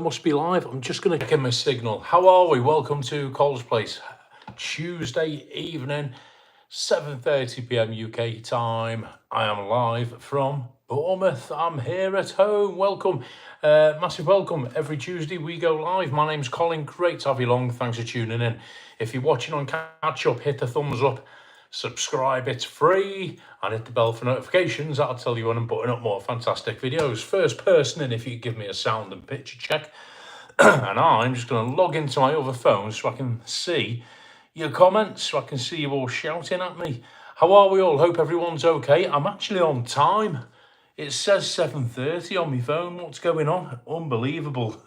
must be live. I'm just going to check in my signal. How are we? Welcome to Cole's Place. Tuesday evening, 7:30 p.m. UK time. I am live from Bournemouth. I'm here at home. Welcome. Massive welcome. Every Tuesday we go live. My name's Colin. Great to have you along. Thanks for tuning in. If you're watching on catch up, hit the thumbs up. Subscribe, it's free, and hit the bell for notifications. That'll tell you when I'm putting up more fantastic videos. First person in, if you give me a sound and picture check. And I'm just going to log into my other phone so I can see your comments, so I can see you all shouting at me. How are we all? Hope everyone's okay. I'm actually on time. It says 7:30 on my phone. What's going on? Unbelievable.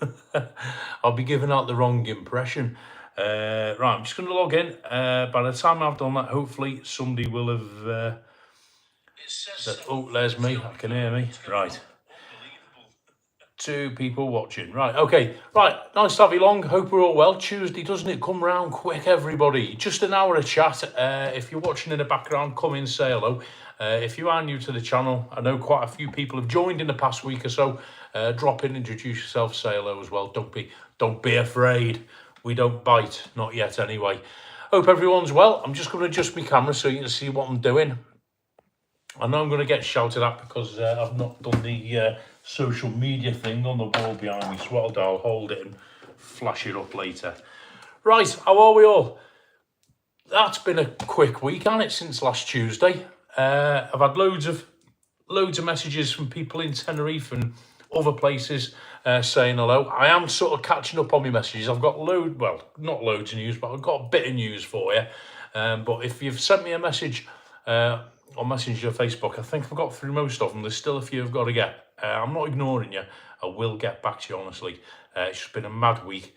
I'll be giving out the wrong impression. Right, I'm just going to log in. By the time I've done that, hopefully somebody will have said, oh, there's me. I can hear me. Right. 2 people watching. Right, okay. Right, nice to have you along. Hope we're all well. Tuesday, doesn't it come round quick, everybody? Just an hour of chat. If you're watching in the background, come in, say hello. If you are new to the channel, I know quite a few people have joined in the past week or so. Drop in, introduce yourself, say hello as well. Don't be afraid. We don't bite, not yet anyway. Hope everyone's well. I'm just going to adjust my camera so you can see what I'm doing. I know I'm going to get shouted at because I've not done the social media thing on the wall behind me, so I'll hold it and flash it up later. Right, how are we all? That's been a quick week, hasn't it, since last Tuesday? I've had loads of messages from people in Tenerife and other places saying hello. I am sort of catching up on my messages. I've got not loads of news, but I've got a bit of news for you. But if you've sent me a message on Messenger or Facebook, I think I've got through most of them. There's still a few I've got to get. I'm not ignoring you. I will get back to you, honestly. It's just been a mad week.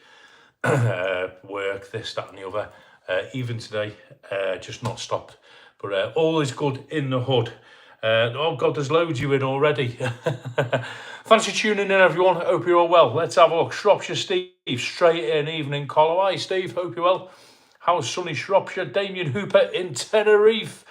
Work, this, that and the other. Even today, just not stopped. But all is good in the hood. Oh God, there's loads of you in already. Thanks for tuning in, everyone. Hope you're all well. Let's have a look. Shropshire Steve, straight in evening call. Hi, Steve. Hope you're well. How's sunny Shropshire? Damien Hooper in Tenerife.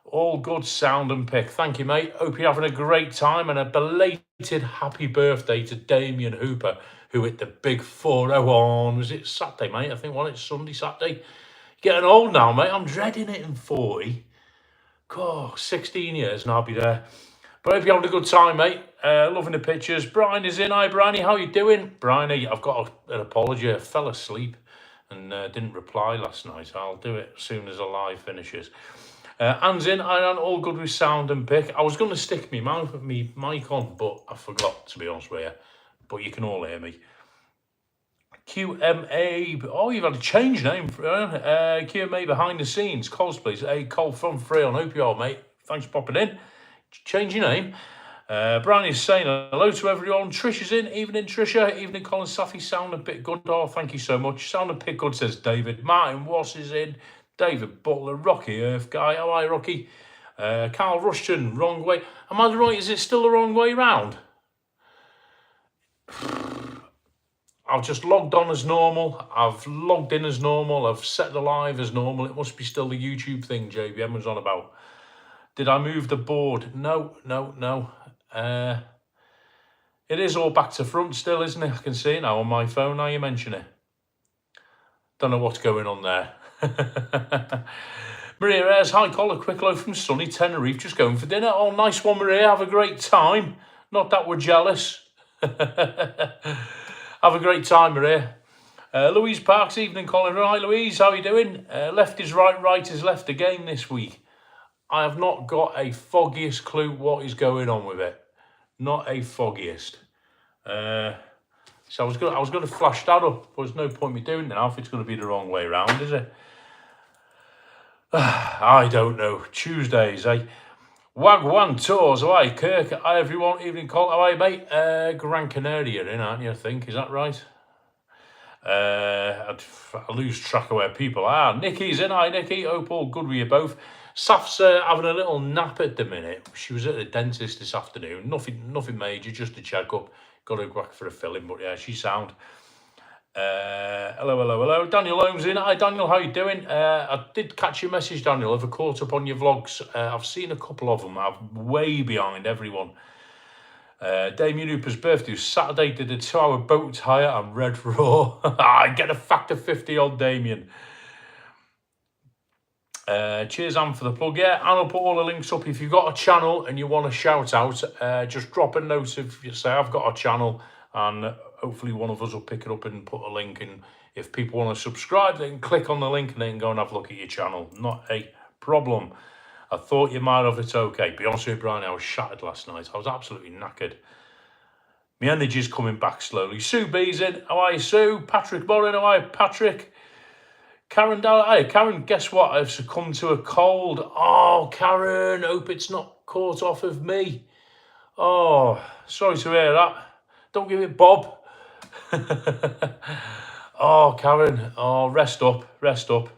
All good sound and pick. Thank you, mate. Hope you're having a great time, and a belated happy birthday to Damien Hooper, who hit the big 4-0 on, was it Saturday, mate? I think, it's Sunday, Saturday. Getting old now, mate. I'm dreading it in 40. God, 16 years and I'll be there. But I hope you're having a good time, mate. Loving the pictures. Brian is in. Hi, Bryony. How you doing? Bryony, I've got an apology. I fell asleep and didn't reply last night. I'll do it as soon as the live finishes. Anne's in. I'm all good with sound and pick. I was going to stick me mic on, but I forgot, to be honest with you. But you can all hear me. QMA. Oh, you've had a change name. QMA behind the scenes. Coles, please. Hey, Cole from Freon. Hope you are, mate. Thanks for popping in. Change your name. Brian is saying hello to everyone. Trish is in. Evening, Trisha. Evening, Colin Safi. Sound a bit good. Oh, thank you so much. Sound a bit good, says David. Martin Wass is in. David Butler. Rocky Earth Guy. How are you, Rocky? Carl Rushton. Wrong way. Am I right? Is it still the wrong way round? I've just logged on as normal. I've logged in as normal. I've set the live as normal. It must be still the YouTube thing JBM was on about. Did I move the board? No. It is all back to front still, isn't it? I can see it now on my phone. Now you mention it. Don't know what's going on there. Maria Ayres, hi, Colin. Quick hello from sunny Tenerife. Just going for dinner. Oh, nice one, Maria. Have a great time. Not that we're jealous. Have a great time, Maria. Louise Parks, evening, Colin. Hi, Louise. How are you doing? Left is right, right is left again this week. I have not got a foggiest clue what is going on with it. Not a foggiest. So I was going to flash that up, but there's no point me doing it now if it's going to be the wrong way around, is it? I don't know. Tuesdays, eh? Wagwan Tours. Hi, Kirk. Hi, everyone. Evening, Col. How are you, mate? Gran Canaria in, aren't you, I think? Is that right? I lose track of where people are. Nikki's in. Hi, Nikki. Hope all good with you both. Saf's having a little nap at the minute. She was at the dentist this afternoon. Nothing major, just a check-up. Got to go back for a filling, but yeah, she's sound. Hello. Daniel Holmes in. Hi, Daniel. How you doing? I did catch your message, Daniel. Have I caught up on your vlogs? I've seen a couple of them. I'm way behind everyone. Damien Hooper's birthday was Saturday. Did a 2-hour boat hire and Red Raw. I get a factor 50 on Damien. Cheers, Anne, for the plug. Yeah, and I'll put all the links up. If you've got a channel and you want a shout out, just drop a note if you say I've got a channel, and hopefully one of us will pick it up and put a link in. If people want to subscribe, they can click on the link and they can go and have a look at your channel. Not a problem. I thought you might have. It's okay. Be honest with you, Brian, I was shattered last night. I was absolutely knackered. My energy's coming back slowly. Sue B's in. How are you, Sue? Patrick Morin. How are you, Patrick? Karen, hey, Karen, guess what? I've succumbed to a cold. Oh, Karen, hope it's not caught off of me. Oh, sorry to hear that. Don't give it Bob. Oh, Karen, oh, rest up, rest up.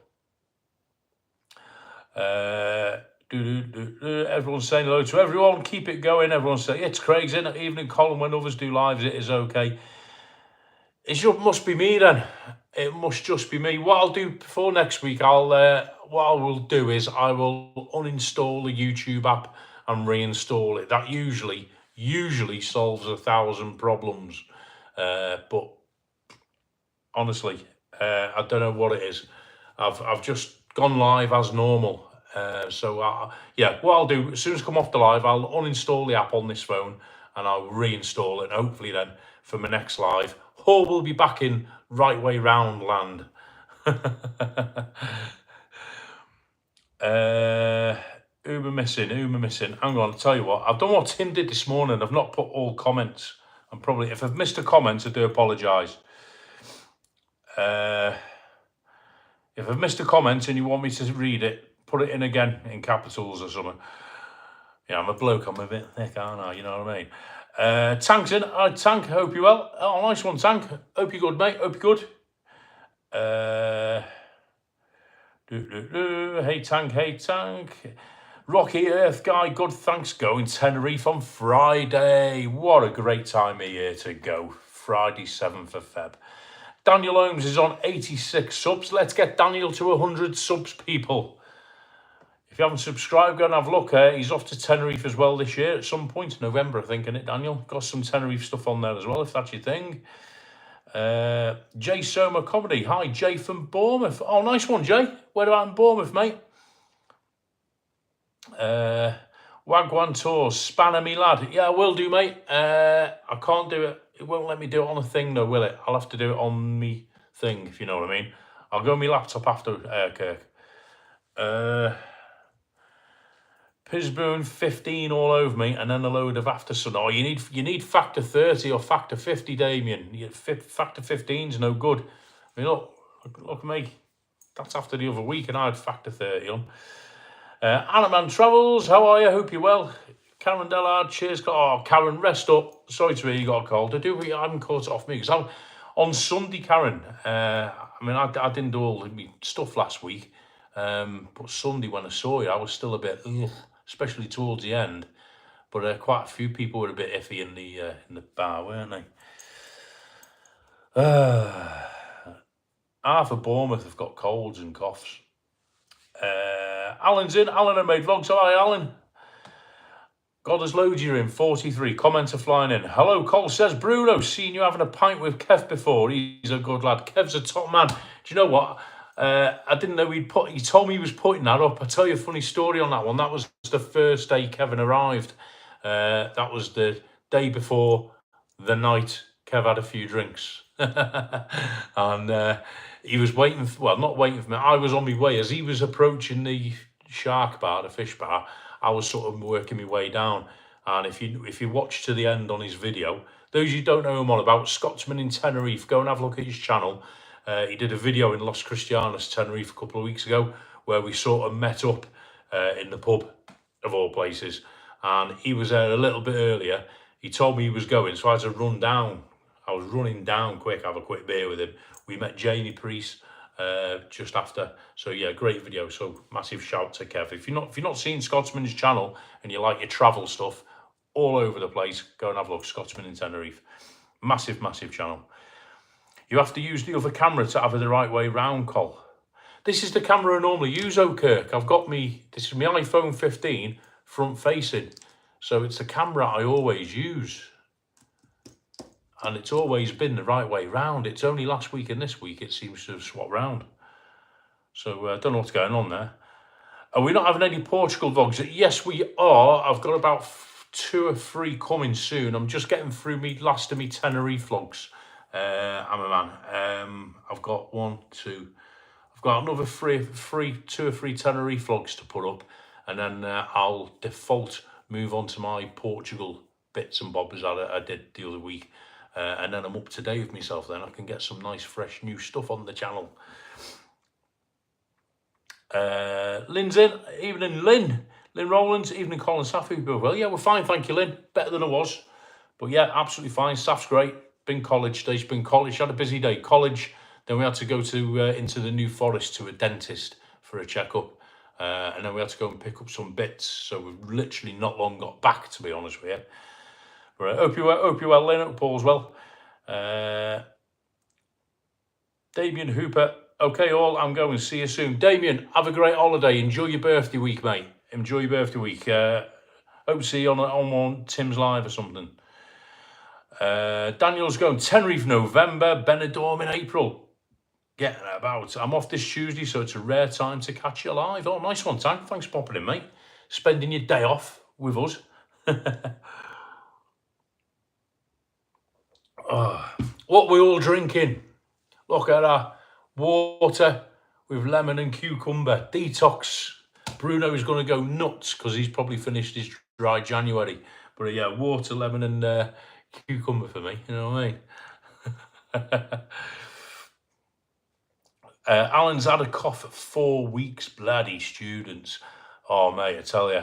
Everyone's saying hello to everyone. Keep it going. Everyone's saying, it's Craig's in it. Evening Colin, when others do lives, it is okay. It must be me then. It must just be me. What I'll do before next week, what I will do is I will uninstall the YouTube app and reinstall it. That usually solves 1,000 problems. But honestly, I don't know what it is. I've just gone live as normal. Yeah, what I'll do, as soon as I come off the live, I'll uninstall the app on this phone and I'll reinstall it. And hopefully then for my next live, we'll be back in right way round land. Who am I missing? Hang on, I'll tell you what. I've done what Tim did this morning. I've not put all comments. I'm probably, if I've missed a comment, I do apologise. If I've missed a comment and you want me to read it, put it in again in capitals or something. Yeah, I'm a bloke. I'm a bit thick, aren't I? You know what I mean? Tank's in. Tank, hope you're well. Oh, nice one, Tank. Hope you're good, mate. Hope you're good. Hey, Tank. Rocky Earth Guy, good, thanks. Going Tenerife on Friday. What a great time of year to go. Friday, 7th of Feb. Daniel Holmes is on 86 subs. Let's get Daniel to 100 subs, people. If you haven't subscribed, go and have a look. He's off to Tenerife as well this year at some point. November, I think, isn't it, Daniel? Got some Tenerife stuff on there as well, if that's your thing. Jay Soma Comedy. Hi, Jay from Bournemouth. Oh, nice one, Jay. Where about in Bournemouth, mate? Wagwan Tours. Spanner me, lad. Yeah, I will do, mate. I can't do it. It won't let me do it on a thing, though, will it? I'll have to do it on me thing, if you know what I mean. I'll go on my laptop after, Kirk. Pisboon 15 all over me, and then a load of after sun. Oh, you need factor 30 or factor 50, Damien. Factor 15's no good. I mean, look at me. That's after the other week, and I had factor 30 on. Anaman Travels, how are you? Hope you're well. Karen Dellard, cheers. Oh, Karen, rest up. Sorry to hear you got a cold. I haven't caught it off me because on Sunday, Karen. I mean, I didn't do all my stuff last week, but Sunday when I saw you, I was still a bit, especially towards the end. But quite a few people were a bit iffy in the bar, weren't they? Half of Bournemouth have got colds and coughs. Alan's in. Alan, I made vlogs. Hi, Alan. God has loaded you in. 43. Commenter flying in. Hello, Cole says, Bruno, seen you having a pint with Kev before. He's a good lad. Kev's a top man. Do you know what? I didn't know he told me he was putting that up. I'll tell you a funny story on that one. That was the first day Kevin arrived. That was the day before the night Kev had a few drinks. And he was waiting, not waiting for me. I was on my way. As he was approaching the shark bar, the fish bar, I was sort of working my way down. And if you watch to the end on his video, those you don't know him on about, Scotsman in Tenerife, go and have a look at his channel. He did a video in Los Cristianos, Tenerife, a couple of weeks ago, where we sort of met up in the pub, of all places. And he was there a little bit earlier. He told me he was going, so I had to run down. I was running down quick, have a quick beer with him. We met Jamie Priest just after. So yeah, great video. So massive shout to Kev. If you're not seeing Scotsman's channel and you like your travel stuff all over the place, go and have a look. Scotsman in Tenerife. Massive, massive channel. You have to use the other camera to have it the right way round, Col. This is the camera I normally use, Kirk. I've got this is my iPhone 15 front facing. So it's the camera I always use. and it's always been the right way round. It's only last week and this week it seems to have swapped round. So I don't know what's going on there. Are we not having any Portugal vlogs? Yes, we are. I've got about 2 or 3 coming soon. I'm just getting through me last of me Tenerife vlogs. I'm a man. I've got 1, 2. I've got another 2 or 3 Tenerife vlogs to put up, and then I'll default move on to my Portugal bits and bobs that I did the other week, and then I'm up to date with myself. Then I can get some nice, fresh, new stuff on the channel. Lynn's in. Evening, Lynn. Lynn Rowlands. Evening, Colin Safi. Well, yeah, we're fine, thank you, Lynn. Better than I was, but yeah, absolutely fine. Staff's great. Been college days. Been college. Had a busy day. College. Then we had to go to into the New Forest to a dentist for a checkup, and then we had to go and pick up some bits. So we've literally not long got back, to be honest with you. But hope you're well, Lynn. Hope Paul's well. Damien Hooper. Okay, all. I'm going. See you soon, Damien. Have a great holiday. Enjoy your birthday week, mate. Enjoy your birthday week. Hope to see you on one Tim's live or something. Daniel's going Tenerife November, Benidorm in April. Getting about. I'm off this Tuesday, so it's a rare time to catch you live. Oh, nice one, Tank. Thanks for popping in, mate. Spending your day off with us. Oh, what we all drinking? Look at that. Water with lemon and cucumber. Detox. Bruno's going to go nuts because he's probably finished his dry January. But yeah, water, lemon and cucumber for me. You know what I mean? Alan's had a cough for 4 weeks. Bloody students. Oh, mate, I tell you.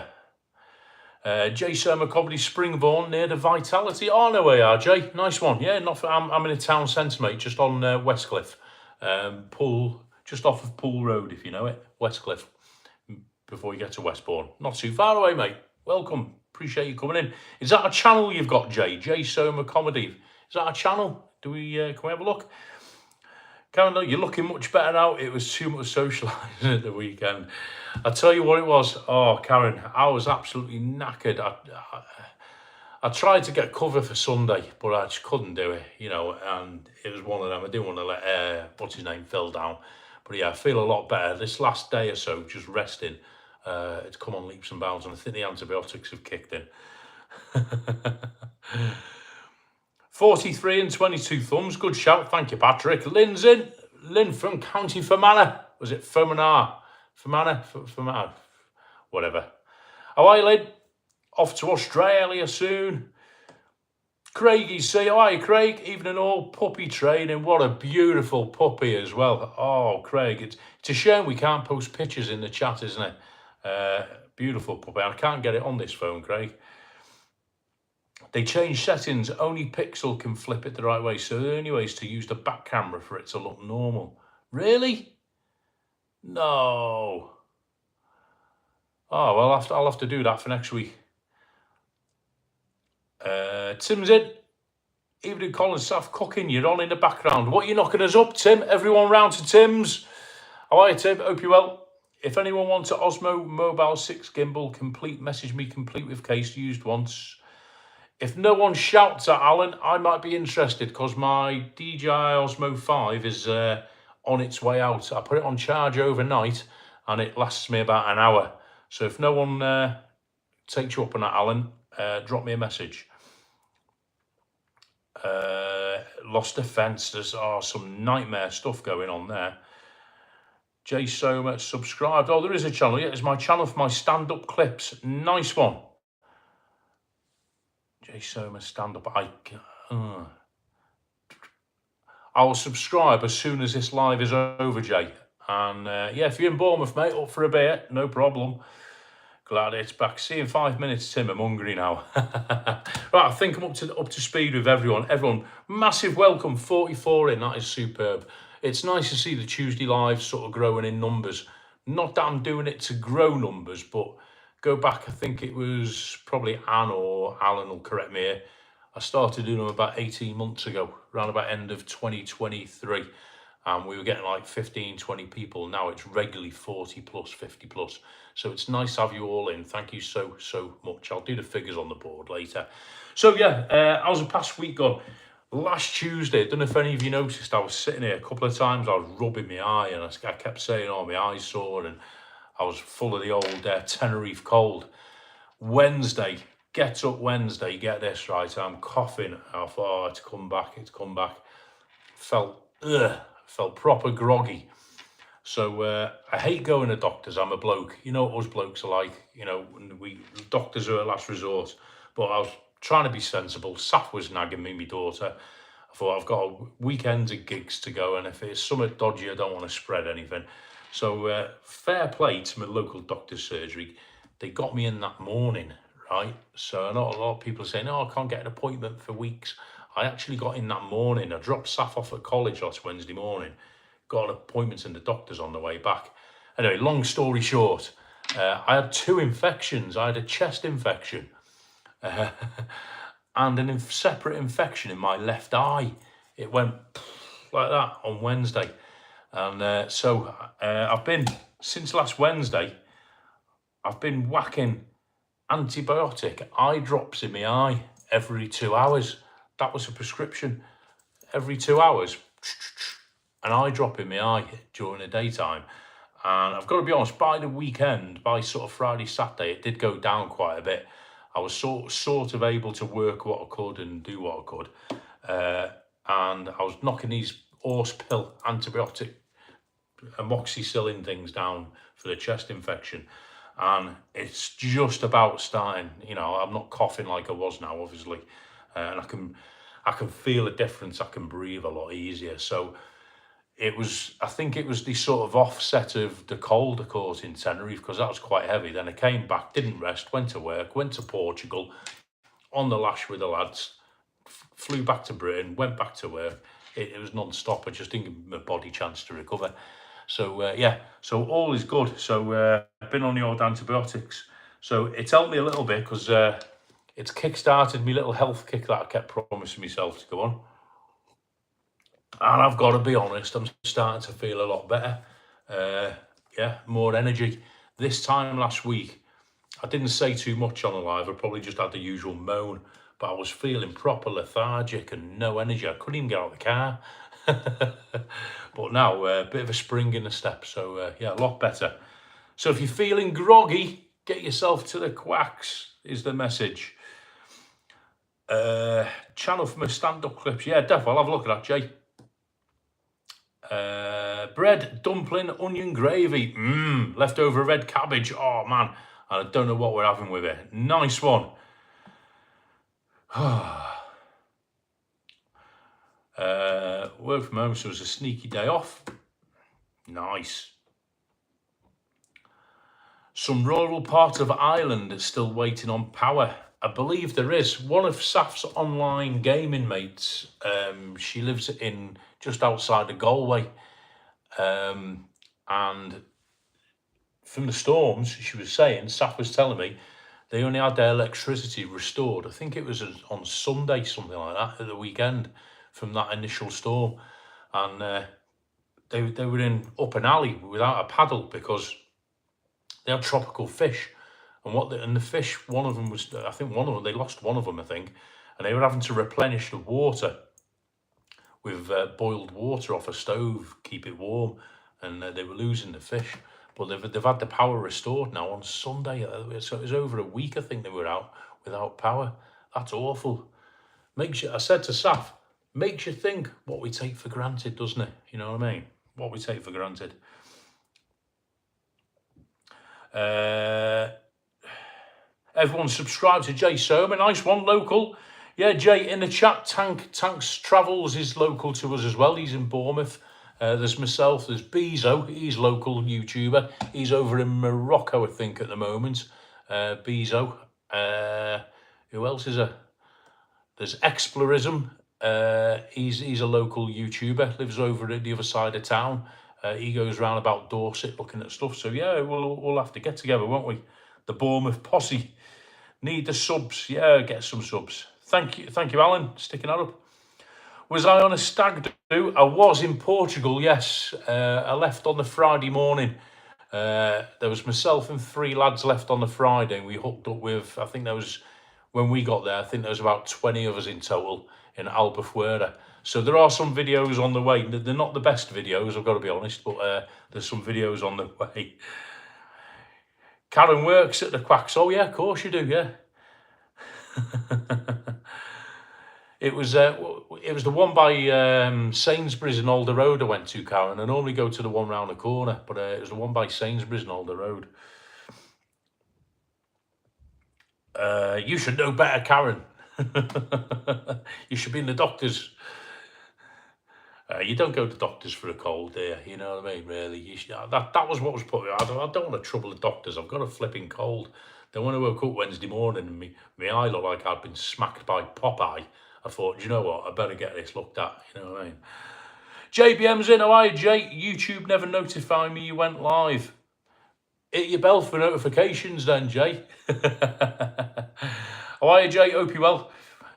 Jay Surma Comedy Springbourne near the Vitality. Oh, no way, RJ. Nice one. Yeah, I'm in a town centre, mate, just on Westcliff. Just off of Poole Road, if you know it. Westcliff, before you get to Westbourne. Not too far away, mate. Welcome. Appreciate you coming in. Is that a channel you've got, Jay? Jay Surma Comedy. Is that a channel? Can we have a look? Karen, you're looking much better now. It was too much socialising at the weekend. I tell you what it was. Oh, Karen, I was absolutely knackered. I tried to get cover for Sunday, but I just couldn't do it, you know, and it was one of them. I didn't want to let, what's his name, Phil down. But yeah, I feel a lot better. This last day or so, just resting, it's come on leaps and bounds, and I think the antibiotics have kicked in. 43 and 22 thumbs. Good shout. Thank you, Patrick. Lynn's in. Lynn from County Fermanagh. Was it Fermanagh? Fermanagh. Whatever. How are you, Lynn? Off to Australia soon. Craigie, say, how are you, Craig? Evening all. Puppy training. What a beautiful puppy as well. Oh, Craig. It's a shame we can't post pictures in the chat, isn't it? Beautiful puppy. I can't get it on this phone, Craig. They changed settings. Only Pixel can flip it the right way. So the only way is to use the back camera for it to look normal. Really? No. Oh, well, I'll have to do that for next week. Tim's in. Evening, Colin Staff cooking. You're on in the background. What are you knocking us up, Tim? Everyone round to Tim's. How are you, Tim? Hope you're well. If anyone wants an Osmo Mobile 6 gimbal complete, message me complete with case used once. If no one shouts at Alan, I might be interested because my DJI Osmo 5 is on its way out. I put it on charge overnight and it lasts me about an hour. So if no one takes you up on that, Alan, drop me a message. Lost Defence, there's some nightmare stuff going on there. Jay Soma subscribed. Oh, there is a channel. Yeah, it's my channel for my stand-up clips. Nice one. Jay Soma stand-up. I'll subscribe as soon as this live is over, Jay. And yeah, if you're in Bournemouth, mate, up for a beer, no problem. Glad it's back. See you in 5 minutes, Tim. I'm hungry now. Right, I think I'm up to speed with everyone. Everyone, massive welcome. 44 in. That is superb. It's nice to see the Tuesday live sort of growing in numbers. Not that I'm doing it to grow numbers, but go back. I think it was probably Anne or Alan will correct me here. I started doing them about 18 months ago, around about end of 2023. And we were getting like 15, 20 people. Now it's regularly 40 plus, 50 plus. So it's nice to have you all in. Thank you so much. I'll do the figures on the board later. So yeah, how's the past week gone? Last Tuesday, I don't know if any of you noticed, I was sitting here a couple of times, I was rubbing my eye, and I kept saying, oh, my eye's sore, and I was full of the old Tenerife cold. Wednesday, get this right, I'm coughing. I thought, oh, it's come back. Felt proper groggy. So I hate going to doctors. I'm a bloke. You know what us blokes are like. You know, doctors are a last resort. But I was trying to be sensible. Saf was nagging me, my daughter. I thought, I've got a weekend of gigs to go, and if it's something dodgy, I don't want to spread anything. So fair play to my local doctor's surgery. They got me in that morning, right? So I know a lot of people are saying, oh, I can't get an appointment for weeks. I actually got in that morning. I dropped Saf off at college last Wednesday morning. Got an appointment in the doctor's on the way back. Anyway, long story short, I had 2 infections. I had a chest infection and a separate infection in my left eye. It went like that on Wednesday. And so I've been, since last Wednesday, I've been whacking antibiotic eye drops in my eye every 2 hours. That was a prescription. Every 2 hours, an eye drop in my eye during the daytime. And I've got to be honest, by the weekend, by sort of Friday, Saturday, it did go down quite a bit. I was sort of able to work what I could and do what I could. And I was knocking these horse pill antibiotic amoxicillin things down for the chest infection. And it's just about starting, you know, I'm not coughing like I was now, obviously. And I can feel a difference. I can breathe a lot easier. So I think it was the sort of offset of the cold I caught in Tenerife, because that was quite heavy. Then I came back, didn't rest, went to work, went to Portugal, on the lash with the lads, flew back to Britain, went back to work. It was non-stop. I just didn't give my body a chance to recover. So, yeah, so all is good. So I've been on the old antibiotics. So it's helped me a little bit, because it's kick-started my little health kick that I kept promising myself to go on. And I've got to be honest, I'm starting to feel a lot better. Yeah, more energy. This time last week, I didn't say too much on the live. I probably just had the usual moan, but I was feeling proper lethargic and no energy. I couldn't even get out of the car. But now, a bit of a spring in the step. So, yeah, a lot better. So if you're feeling groggy, get yourself to the quacks, is the message. Channel for my stand-up clips. Yeah, definitely. I'll have a look at that, Jay. Bread, dumpling, onion gravy. Leftover red cabbage. Oh, man. I don't know what we're having with it. Nice one. Work from home, so it was a sneaky day off. Nice. Some rural part of Ireland is still waiting on power. I believe there is. One of Saf's online gaming mates, she lives in just outside of Galway. And from the storms, she was saying, Saf was telling me, they only had their electricity restored. I think it was on Sunday, something like that, at the weekend, from that initial storm. And they were in up an alley without a paddle because they had tropical fish. And the fish, one of them, they lost one of them, I think, and they were having to replenish the water with boiled water off a stove, keep it warm, and they were losing the fish. But they've had the power restored now on Sunday, so it was over a week, I think, they were out without power. That's awful. I said to Saf, makes you think what we take for granted, doesn't it? You know what I mean? What we take for granted. Everyone subscribe to Jay Soma. Nice one, local. Yeah, Jay, in the chat, Tanks Travels is local to us as well. He's in Bournemouth. There's myself, there's Bezo, he's local YouTuber. He's over in Morocco, I think, at the moment. Bezo. Who else is there? There's Explorism. He's a local YouTuber, lives over at the other side of town. He goes round about Dorset looking at stuff. So, yeah, we'll have to get together, won't we? The Bournemouth posse. Need the subs. Yeah, get some subs. Thank you, Alan, sticking that up. Was I on a stag do? I was in Portugal, yes. I left on the Friday morning. There was myself and 3 lads left on the Friday. And we hooked up with, I think there was, when we got there, I think there was about 20 of us in total. in Albufeira. So there are some videos on the way. They're not the best videos, I've got to be honest, but there's some videos on the way. Karen works at the Quacks. Oh yeah, of course you do, yeah. It was the one by Sainsbury's and Alder Road I went to, Karen. I normally go to the one round the corner, but it was the one by Sainsbury's and Alder Road. You should know better, Karen. You should be in the doctors. You don't go to doctors for a cold, do you? You know what I mean, really. You should, that was what was put me. I don't want to trouble the doctors. I've got a flipping cold. Then when I woke up Wednesday morning and my eye looked like I'd been smacked by Popeye, I thought, you know what, I better get this looked at, you know what I mean? JBM's in, how are you, Jay? YouTube never notified me you went live. Hit your bell for notifications then, Jay. How are you, Jay? Hope you're well.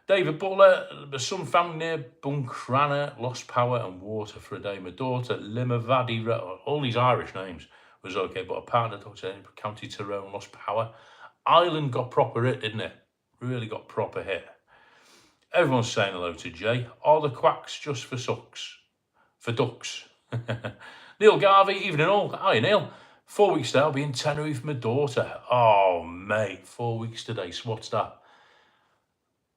David Butler, some family near Buncrana lost power and water for a day. My daughter, Limavady, all these Irish names was okay, but a partner, Dr. County Tyrone, lost power. Ireland got proper hit, didn't it? Really got proper hit. Everyone's saying hello to Jay. Are the Quacks just for sucks? For ducks? Neil Garvey, evening all. Hi, Neil. 4 weeks today, I'll be in Tenerife with my daughter. Oh, mate, 4 weeks today. So what's that?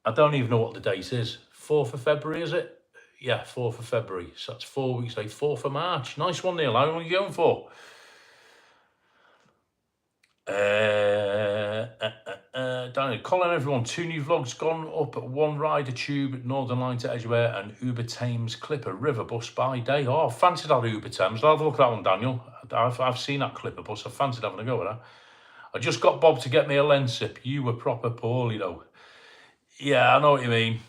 I don't even know what the date is. 4th of February, is it? Yeah, 4th of February. So that's 4 weeks today. 4th of March. Nice one, Neil. How long are you going for? Daniel, Colin, everyone. 2 new vlogs gone up. 1 rider tube, Northern Line to Edgware, and Uber Thames Clipper River bus by day. Oh, I fancied that Uber Thames. I'll have a look at that one, Daniel. I've seen that Clipper bus. I fancied having a go at that. I just got Bob to get me a lens sip. You were proper poorly, though. Yeah, I know what you mean.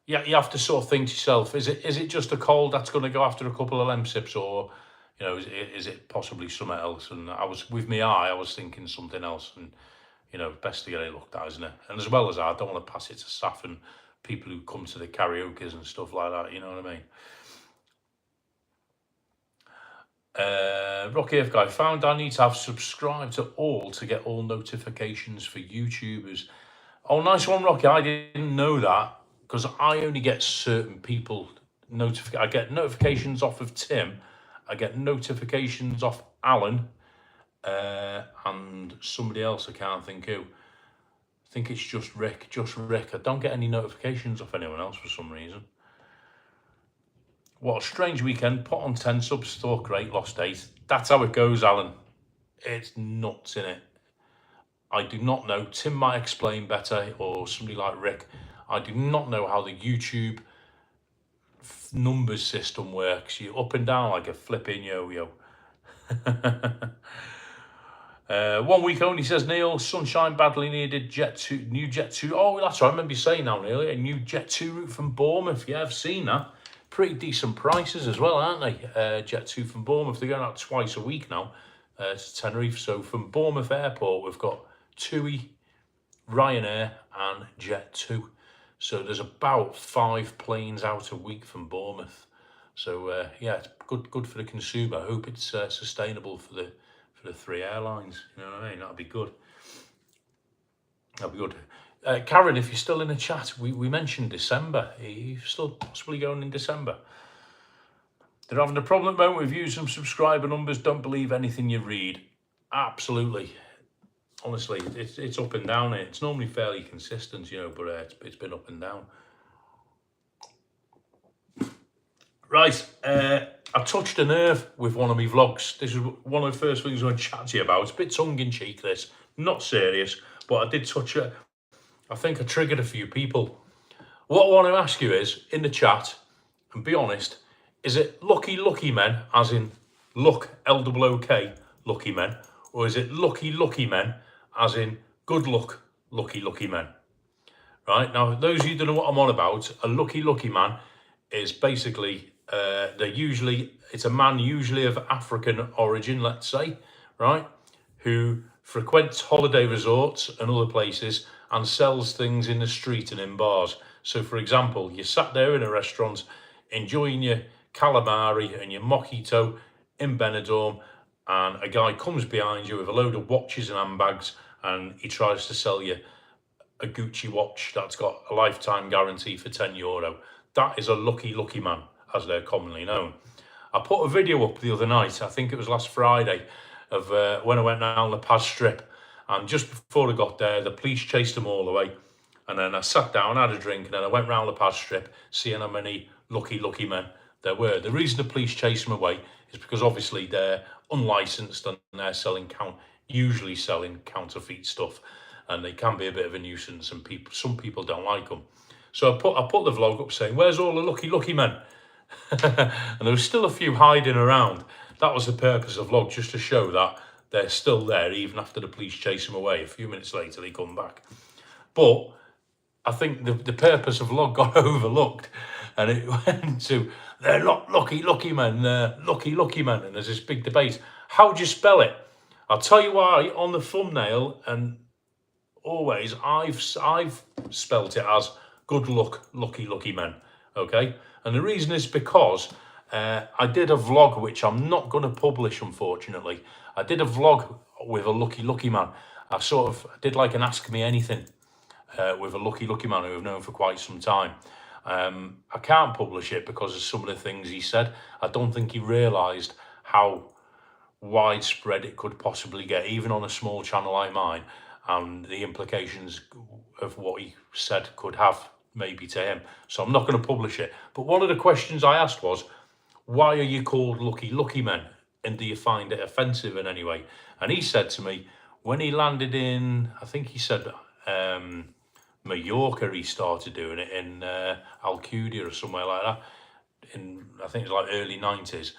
Yeah, you have to sort of think to yourself, is it just a cold that's going to go after a couple of lem sips, or, you know, is it possibly something else? And I was, with my eye, I was thinking something else, and, you know, best to get it looked at, isn't it? And as well as that, I don't want to pass it to staff and people who come to the karaokes and stuff like that, you know what I mean? Rocky F Guy found I need to have subscribed to all to get all notifications for YouTubers. Oh, nice one, Rocky. I didn't know that, because I only get certain people I get notifications off of Tim, I get notifications off Alan, and somebody else I can't think who. I think it's just Rick. I don't get any notifications off anyone else for some reason. What a strange weekend. Put on 10 subs, thought great, lost 8. That's how it goes, Alan. It's nuts, innit? I do not know. Tim might explain better, or somebody like Rick. I do not know how the YouTube numbers system works. You're up and down like a flipping yo-yo. 1 week only, says Neil. Sunshine badly needed. Jet 2, new Jet 2. Oh, that's right. I remember you saying now, Neil. A new Jet 2 route from Bournemouth. Yeah, I've seen that. Pretty decent prices as well, aren't they? Jet 2 from Bournemouth. They're going out twice a week now to Tenerife. So from Bournemouth Airport, we've got TUI, Ryanair and Jet 2. So there's about 5 planes out a week from Bournemouth. So yeah, it's good for the consumer. I hope it's sustainable for the 3 airlines. You know what I mean? That'd be good. That'd be good. Karen, if you're still in the chat, we mentioned December. Are you still possibly going in December? They're having a problem at the moment with views and subscriber numbers. Don't believe anything you read. Absolutely. Honestly, it's up and down. It's normally fairly consistent, you know, but it's been up and down. Right, I touched a nerve with one of my vlogs. This is one of the first things I want to chat to you about. It's a bit tongue-in-cheek, this. Not serious, but I did touch it. I think I triggered a few people. What I want to ask you is, in the chat, and be honest, is it lucky men, as in luck, L-O-O-K, lucky men, or is it lucky men, as in good luck, lucky men? Right, now, those of you that know what I'm on about, a lucky man is basically, it's a man usually of African origin, let's say, right, who frequents holiday resorts and other places and sells things in the street and in bars. So, for example, you sat there in a restaurant enjoying your calamari and your mojito in Benidorm, and a guy comes behind you with a load of watches and handbags, and he tries to sell you a Gucci watch that's got a lifetime guarantee for €10. That is a lucky man, as they're commonly known. I put a video up the other night, I think it was last Friday, of when I went down the Paz Strip. And just before I got there, the police chased them all away. And then I sat down, had a drink, and then I went round the Paz Strip, seeing how many lucky men there were. The reason the police chased them away is because obviously they're unlicensed and they're usually selling counterfeit stuff, and they can be a bit of a nuisance, and some people don't like them. So I put the vlog up saying, "Where's all the lucky men?" And there was still a few hiding around. That was the purpose of the vlog, just to show that they're still there even after the police chase them away. A few minutes later, they come back. But I think the purpose of the vlog got overlooked, and it went to, "They're not lucky men, they're lucky men." And there's this big debate. How do you spell it? I'll tell you why on the thumbnail, and always I've spelt it as "good luck, lucky men." Okay, and the reason is because I did a vlog which I'm not going to publish, unfortunately. I did a vlog with a lucky man. I sort of did like an Ask Me Anything with a lucky man who I've known for quite some time. I can't publish it because of some of the things he said. I don't think he realised how widespread it could possibly get, even on a small channel like mine, and the implications of what he said could have maybe to him. So I'm not going to publish it. But one of the questions I asked was, why are you called lucky men? And do you find it offensive in any way? And he said to me, when he landed in, I think he said Mallorca, he started doing it in Alcudia or somewhere like that. I think it was like early 90s.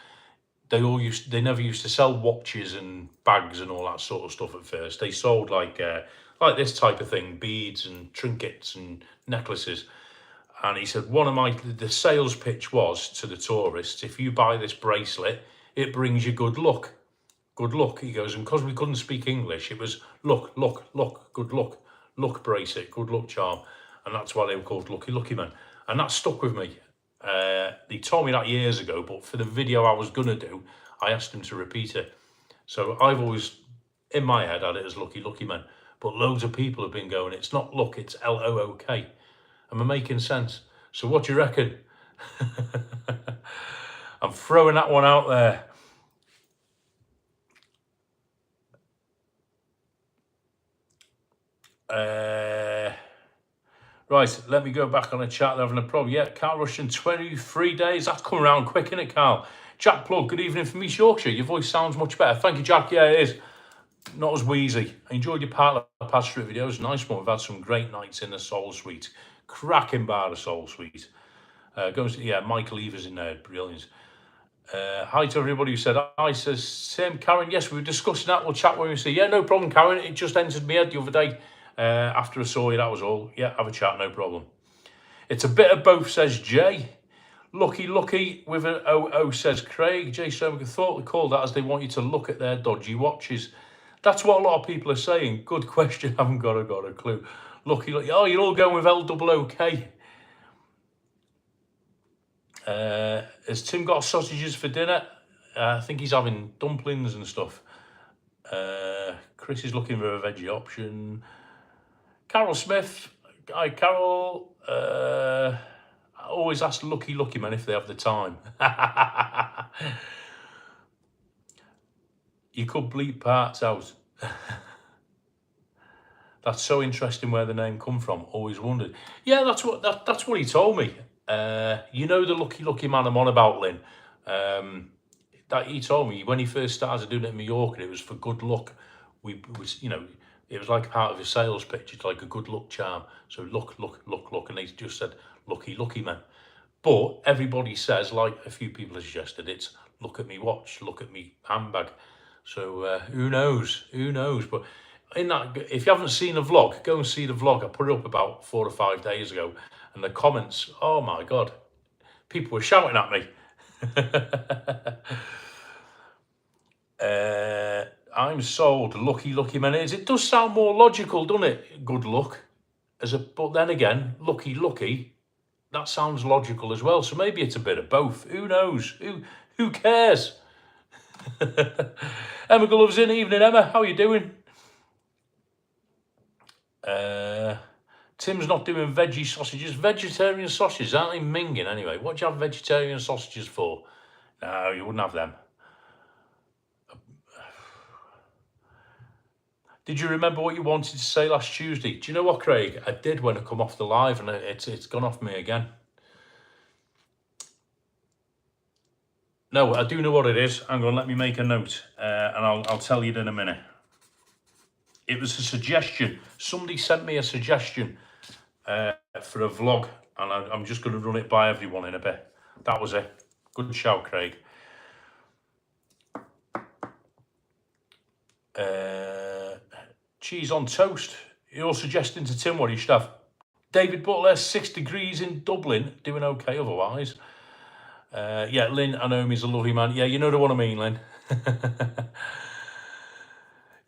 They never used to sell watches and bags and all that sort of stuff at first. They sold like this type of thing, beads and trinkets and necklaces. And he said the sales pitch was to the tourists, if you buy this bracelet, it brings you good luck. Good luck, he goes, and because we couldn't speak English, it was luck, good luck bracelet, good luck charm. And that's why they were called lucky men. And that stuck with me. They told me that years ago, but for the video I was going to do, I asked him to repeat it. So I've always, in my head, had it as lucky men. But loads of people have been going, it's not luck, it's L-O-O-K. Am I making sense? So what do you reckon? I'm throwing that one out there. Right, let me go back on the chat. They're having a problem. Yeah, Carl Rushton, 23 days. That's coming around quick, isn't it, Carl? Jack Plug, good evening from East Yorkshire. Your voice sounds much better. Thank you, Jack. Yeah, it is. Not as wheezy. I enjoyed your part of the past street videos. Nice one. We've had some great nights in the Soul Suite. Cracking bar, the Soul Suite. Michael Evers in there. Brilliant. Hi to everybody who said hi. Says Tim, Karen. Yes, we were discussing that. We'll chat when we see. Yeah, no problem, Karen. It just entered my head the other day after I saw you. That was all. Yeah, have a chat, no problem. It's a bit of both, says Jay. Lucky with an O, says Craig. Jay Stomach, thought they called that as they want you to look at their dodgy watches. That's what a lot of people are saying. Good question. Haven't got a clue. Lucky. Oh, you're all going with L-O-O-K. Has Tim got sausages for dinner? I think he's having dumplings and stuff. Chris is looking for a veggie option. Carol Smith. Hi, Carol. I always ask lucky men if they have the time. You could bleep parts out. That's so interesting where the name come from. Always wondered. Yeah, that's what he told me. You know the lucky man I'm on about, Lynn. That he told me when he first started doing it in Mallorca, it was for good luck. It was like part of his sales pitch. It's like a good luck charm. So luck, and he just said lucky man. But everybody says, like a few people have suggested, it's look at me watch, look at me handbag. So who knows? But in that, if you haven't seen the vlog, go and see the vlog. I put it up about 4 or 5 days ago, and the comments, oh my God, people were shouting at me. I'm sold. Lucky man is. It does sound more logical, doesn't it? Good luck, but then again, lucky. That sounds logical as well. So maybe it's a bit of both. Who knows? Who cares? Emma Gloves in. Evening, Emma. How are you doing? Tim's not doing veggie sausages. Vegetarian sausages, aren't they minging anyway? What do you have vegetarian sausages for? No, you wouldn't have them. Did you remember what you wanted to say last Tuesday? Do you know what, Craig? I did when I come off the live, and it's gone off me again. No, I do know what it is. Hang on, let me make a note, and I'll tell you in a minute. It was a suggestion. Somebody sent me a suggestion for a vlog, and I'm just going to run it by everyone in a bit. That was it. Good shout, Craig. Cheese on toast. You're suggesting to Tim what he should have. David Butler, 6 degrees in Dublin, doing okay otherwise. Yeah, Lynn, I know him, he's a lovely man. Yeah, you know the one I mean, Lynn.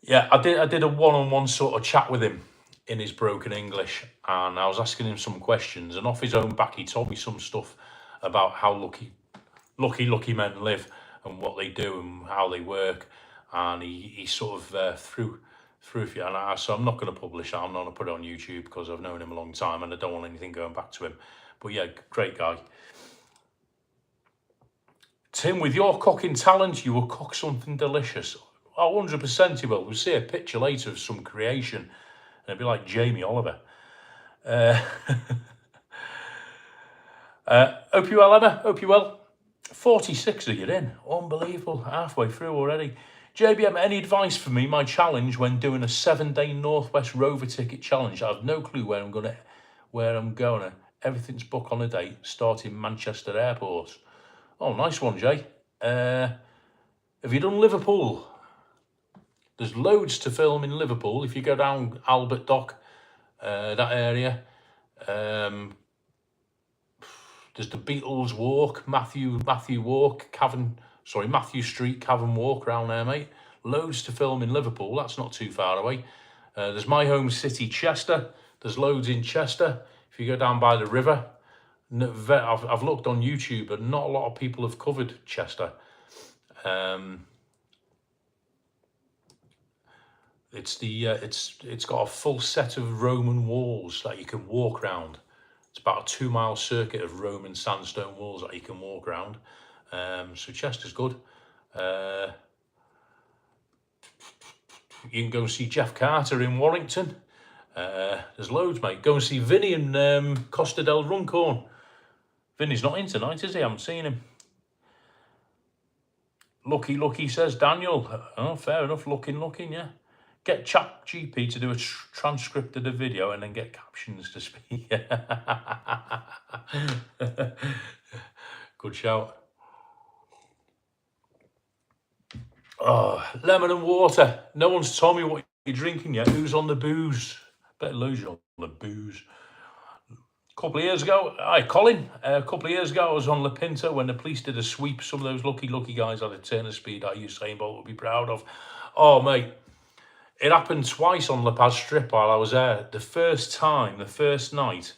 Yeah, I did a one-on-one sort of chat with him in his broken English, and I was asking him some questions, and off his own back he told me some stuff about how lucky men live and what they do and how they work, and he sort of threw a few, and so I'm not going to publish that. I'm not going to put it on YouTube because I've known him a long time and I don't want anything going back to him. But yeah, great guy. Tim, with your cooking talent, you will cook something delicious. 100% you will. We'll see a picture later of some creation, and it'll be like Jamie Oliver. Hope you well, Emma. Hope you well. 46 of you in. Unbelievable. Halfway through already. JBM, any advice for me? My challenge when doing a 7-day Northwest Rover ticket challenge. I have no clue where I'm going. Everything's booked on a date, starting Manchester Airport. Oh, nice one, Jay. Have you done Liverpool? There's loads to film in Liverpool. If you go down Albert Dock, that area, there's the Beatles Walk, Matthew Walk, Matthew Street, Cavan Walk around there, mate. Loads to film in Liverpool. That's not too far away. There's my home city, Chester. There's loads in Chester. If you go down by the river, I've looked on YouTube, but not a lot of people have covered Chester. It's got a full set of Roman walls that you can walk around. It's about a 2-mile circuit of Roman sandstone walls that you can walk around. So Chester's good. You can go and see Jeff Carter in Warrington. There's loads, mate. Go and see Vinny in Costa del Runcorn. Vinny's not in tonight, is he? I haven't seen him. Lucky, says Daniel. Oh, fair enough. Looking, yeah. Get ChatGPT to do a transcript of the video and then get captions to speak. Good shout. Oh, lemon and water. No one's told me what you're drinking yet. Who's on the booze? Better lose you on the booze. A couple of years ago, hi Colin. A couple of years ago, I was on La Pinta when the police did a sweep. Some of those lucky guys had a turn of speed that Usain Bolt would be proud of. Oh, mate. It happened twice on La Paz Strip while I was there. The first night,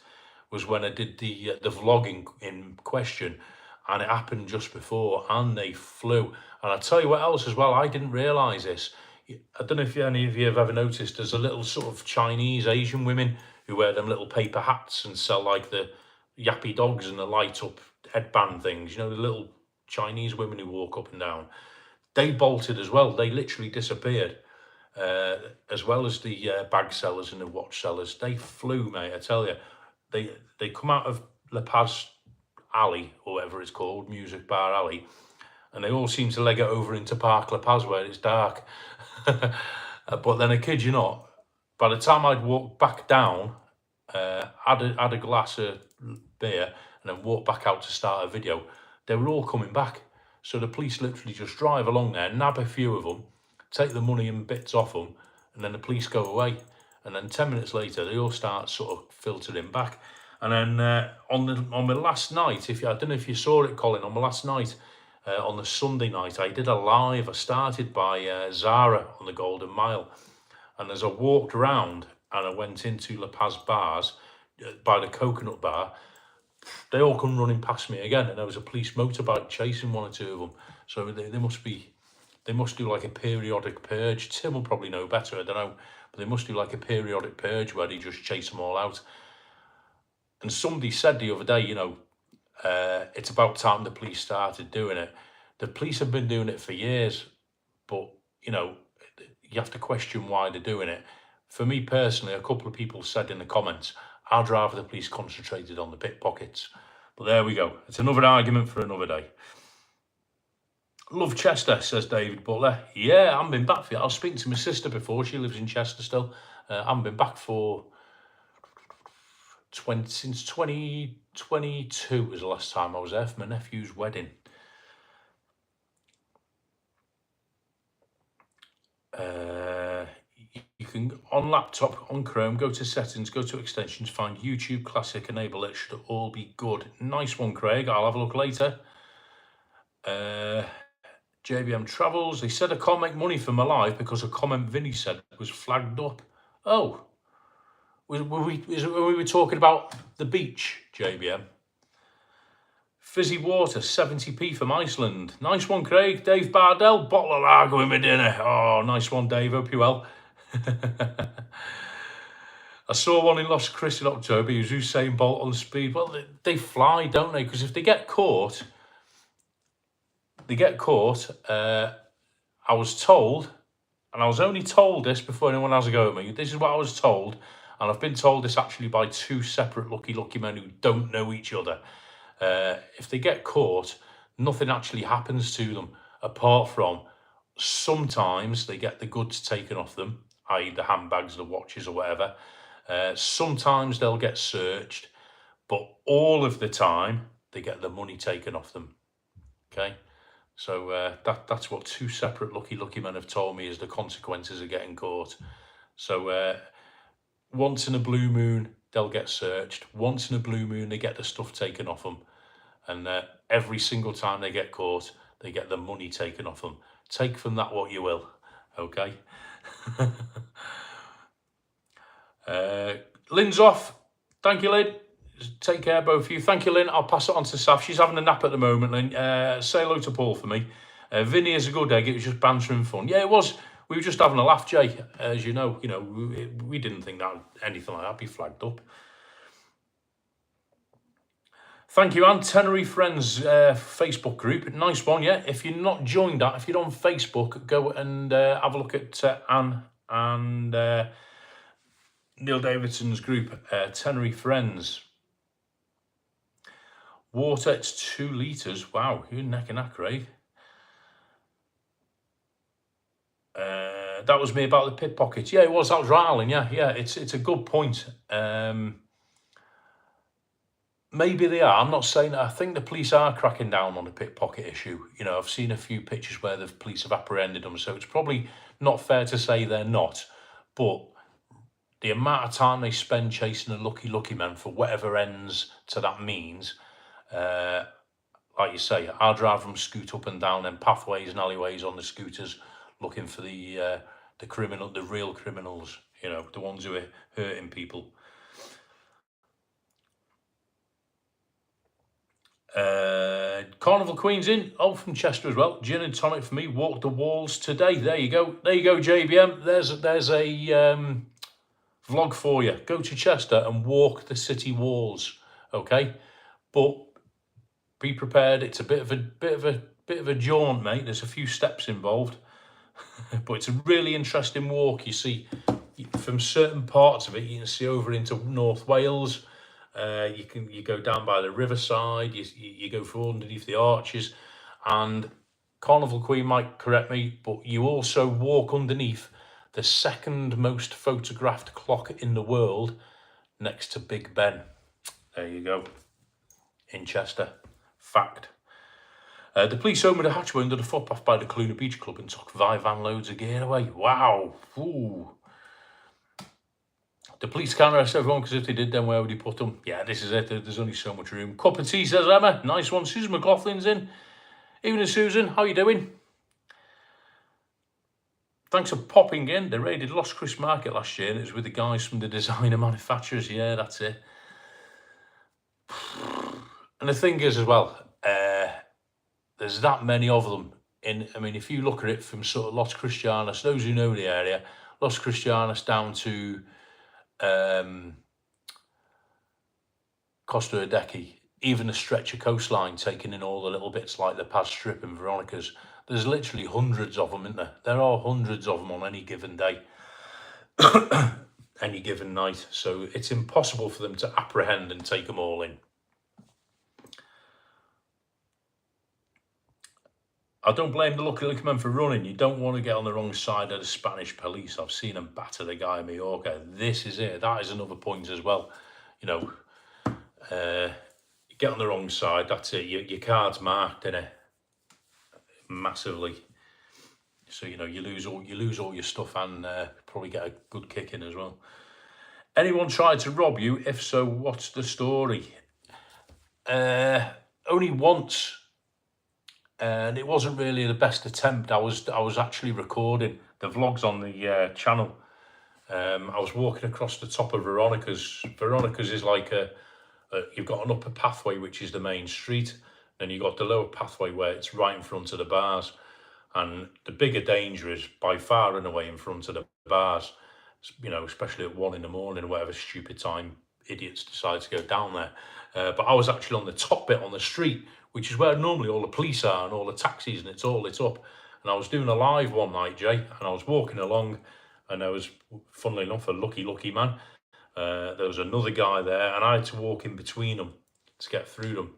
was when I did the vlogging in question, and it happened just before, and they flew. And I tell you what else as well, I didn't realise this. I don't know if any of you have ever noticed, there's a little sort of Chinese Asian women who wear them little paper hats and sell like the yappy dogs and the light up headband things. You know, the little Chinese women who walk up and down. They bolted as well. They literally disappeared. As well as the bag sellers and the watch sellers. They flew, mate, I tell you. They come out of La Paz Alley, or whatever it's called, Music Bar Alley, and they all seem to leg it over into Park La Paz where it's dark. But then I kid you not, by the time I'd walked back down, had a glass of beer, and then walked back out to start a video, they were all coming back. So the police literally just drive along there, nab a few of them, take the money and bits off them, and then the police go away. And then 10 minutes later, they all start sort of filtering back. And then on my last night, I don't know if you saw it, Colin, on my last night, on the Sunday night, I did a live. I started by Zara on the Golden Mile. And as I walked around and I went into La Paz bars, by the Coconut Bar, they all come running past me again. And there was a police motorbike chasing one or two of them. So they must do like a periodic purge. Tim will probably know better, I don't know. But they must do like a periodic purge where they just chase them all out. And somebody said the other day, it's about time the police started doing it. The police have been doing it for years, but, you have to question why they're doing it. For me personally, a couple of people said in the comments, I'd rather the police concentrated on the pickpockets. But there we go. It's another argument for another day. Love Chester, says David Butler. Yeah, I haven't been back for it. I was speaking to my sister before. She lives in Chester still. I haven't been back for since 2022 was the last time I was there for my nephew's wedding. You can, on laptop, on Chrome, go to settings, go to extensions, find YouTube Classic, enable it. Should all be good. Nice one, Craig. I'll have a look later. JBM Travels. They said I can't make money for my live because a comment Vinny said was flagged up. Oh. Were we talking about the beach, JBM? Fizzy water, 70p from Iceland. Nice one, Craig. Dave Bardell, bottle of lager with my dinner. Oh, nice one, Dave. Hope you're well. I saw one in Lost Chris in October. He was Usain Bolt on speed. Well, they fly, don't they? Because if they get caught, I was told, and I was only told this before anyone has a go at me. This is what I was told, and I've been told this actually by two separate lucky men who don't know each other. If they get caught, nothing actually happens to them, apart from sometimes they get the goods taken off them, i.e. the handbags, the watches or whatever. Sometimes they'll get searched, but all of the time they get the money taken off them. Okay, so that's what two separate lucky men have told me is the consequences of getting caught. So once in a blue moon they'll get searched. Once in a blue moon they get the stuff taken off them, and every single time they get caught they get the money taken off them. Take from that what you will. Okay. Lynn's off. Thank you, Lynn. Take care, both of you. Thank you, Lynn. I'll pass it on to Saf. She's having a nap at the moment, Lynn. Say hello to Paul for me. Vinny is a good egg. It was just banter and fun. Yeah, it was. We were just having a laugh, Jay. As you know, we didn't think that anything like that be flagged up. Thank you, Anne. Tenerife Friends Facebook group. Nice one, yeah. If you're not joined that, if you're on Facebook, go and have a look at Anne and Neil Davidson's group, Tenerife Friends. Water, it's 2 litres. Wow, you're neck and neck, Craig. That was me about the pickpockets. Yeah, it was. That was Ryland. Yeah. It's a good point. Maybe they are. I'm not saying that. I think the police are cracking down on the pickpocket issue. I've seen a few pictures where the police have apprehended them, so it's probably not fair to say they're not. But the amount of time they spend chasing a lucky men for whatever ends to that means, like you say, I'd rather them scoot up and down them pathways and alleyways on the scooters looking for the real criminals, the ones who are hurting people. Carnival Queen's in. Oh, from Chester as well. Gin and tonic for me. Walk the walls today. There you go, JBM. There's a vlog for you. Go to Chester and walk the city walls. Okay, but be prepared. It's a bit of a jaunt, mate. There's a few steps involved, but it's a really interesting walk. You see, from certain parts of it, you can see over into North Wales. You go down by the riverside, you go through underneath the arches, and Carnival Queen might correct me, but you also walk underneath the second most photographed clock in the world next to Big Ben. There you go. In Chester. Fact. The police opened a hatchway under the footpath by the Cluna Beach Club and took 5 van loads of gear away. Wow. Ooh. The police can't arrest everyone because if they did, then where would he put them? Yeah, this is it. There's only so much room. Cup of tea, says Emma. Nice one. Susan McLaughlin's in. Evening, Susan. How you doing? Thanks for popping in. They raided Lost Chris Market last year and it was with the guys from the designer manufacturers. Yeah, that's it. And the thing is as well, there's that many of them. If you look at it from sort of Los Cristianos, those who know the area, Los Cristianos down to Costa Hideki, even the stretch of coastline, taking in all the little bits like the Paz Strip and Veronica's. There's literally hundreds of them, isn't there? There are hundreds of them on any given day, any given night. So it's impossible for them to apprehend and take them all in. I don't blame the lucky men for running. You don't want to get on the wrong side of the Spanish police. I've seen them batter the guy in Mallorca. This is it. That is another point as well. You know, you get on the wrong side, that's it. Your card's marked, innit? Massively. So, you know, you lose all your stuff and probably get a good kick in as well. Anyone tried to rob you? If so, what's the story? Only once. And it wasn't really the best attempt. I was actually recording the vlogs on the channel. I was walking across the top of Veronica's. Veronica's is like you've got an upper pathway, which is the main street. Then you've got the lower pathway where it's right in front of the bars. And the bigger danger is by far and away in front of the bars. You know, especially at 1 in the morning or whatever stupid time idiots decide to go down there. But I was actually on the top bit on the street, which is where normally all the police are and all the taxis, and it's all lit up. And I was doing a live one night, Jay, and I was walking along, and there was, funnily enough, a lucky man. There was another guy there, and I had to walk in between them to get through them.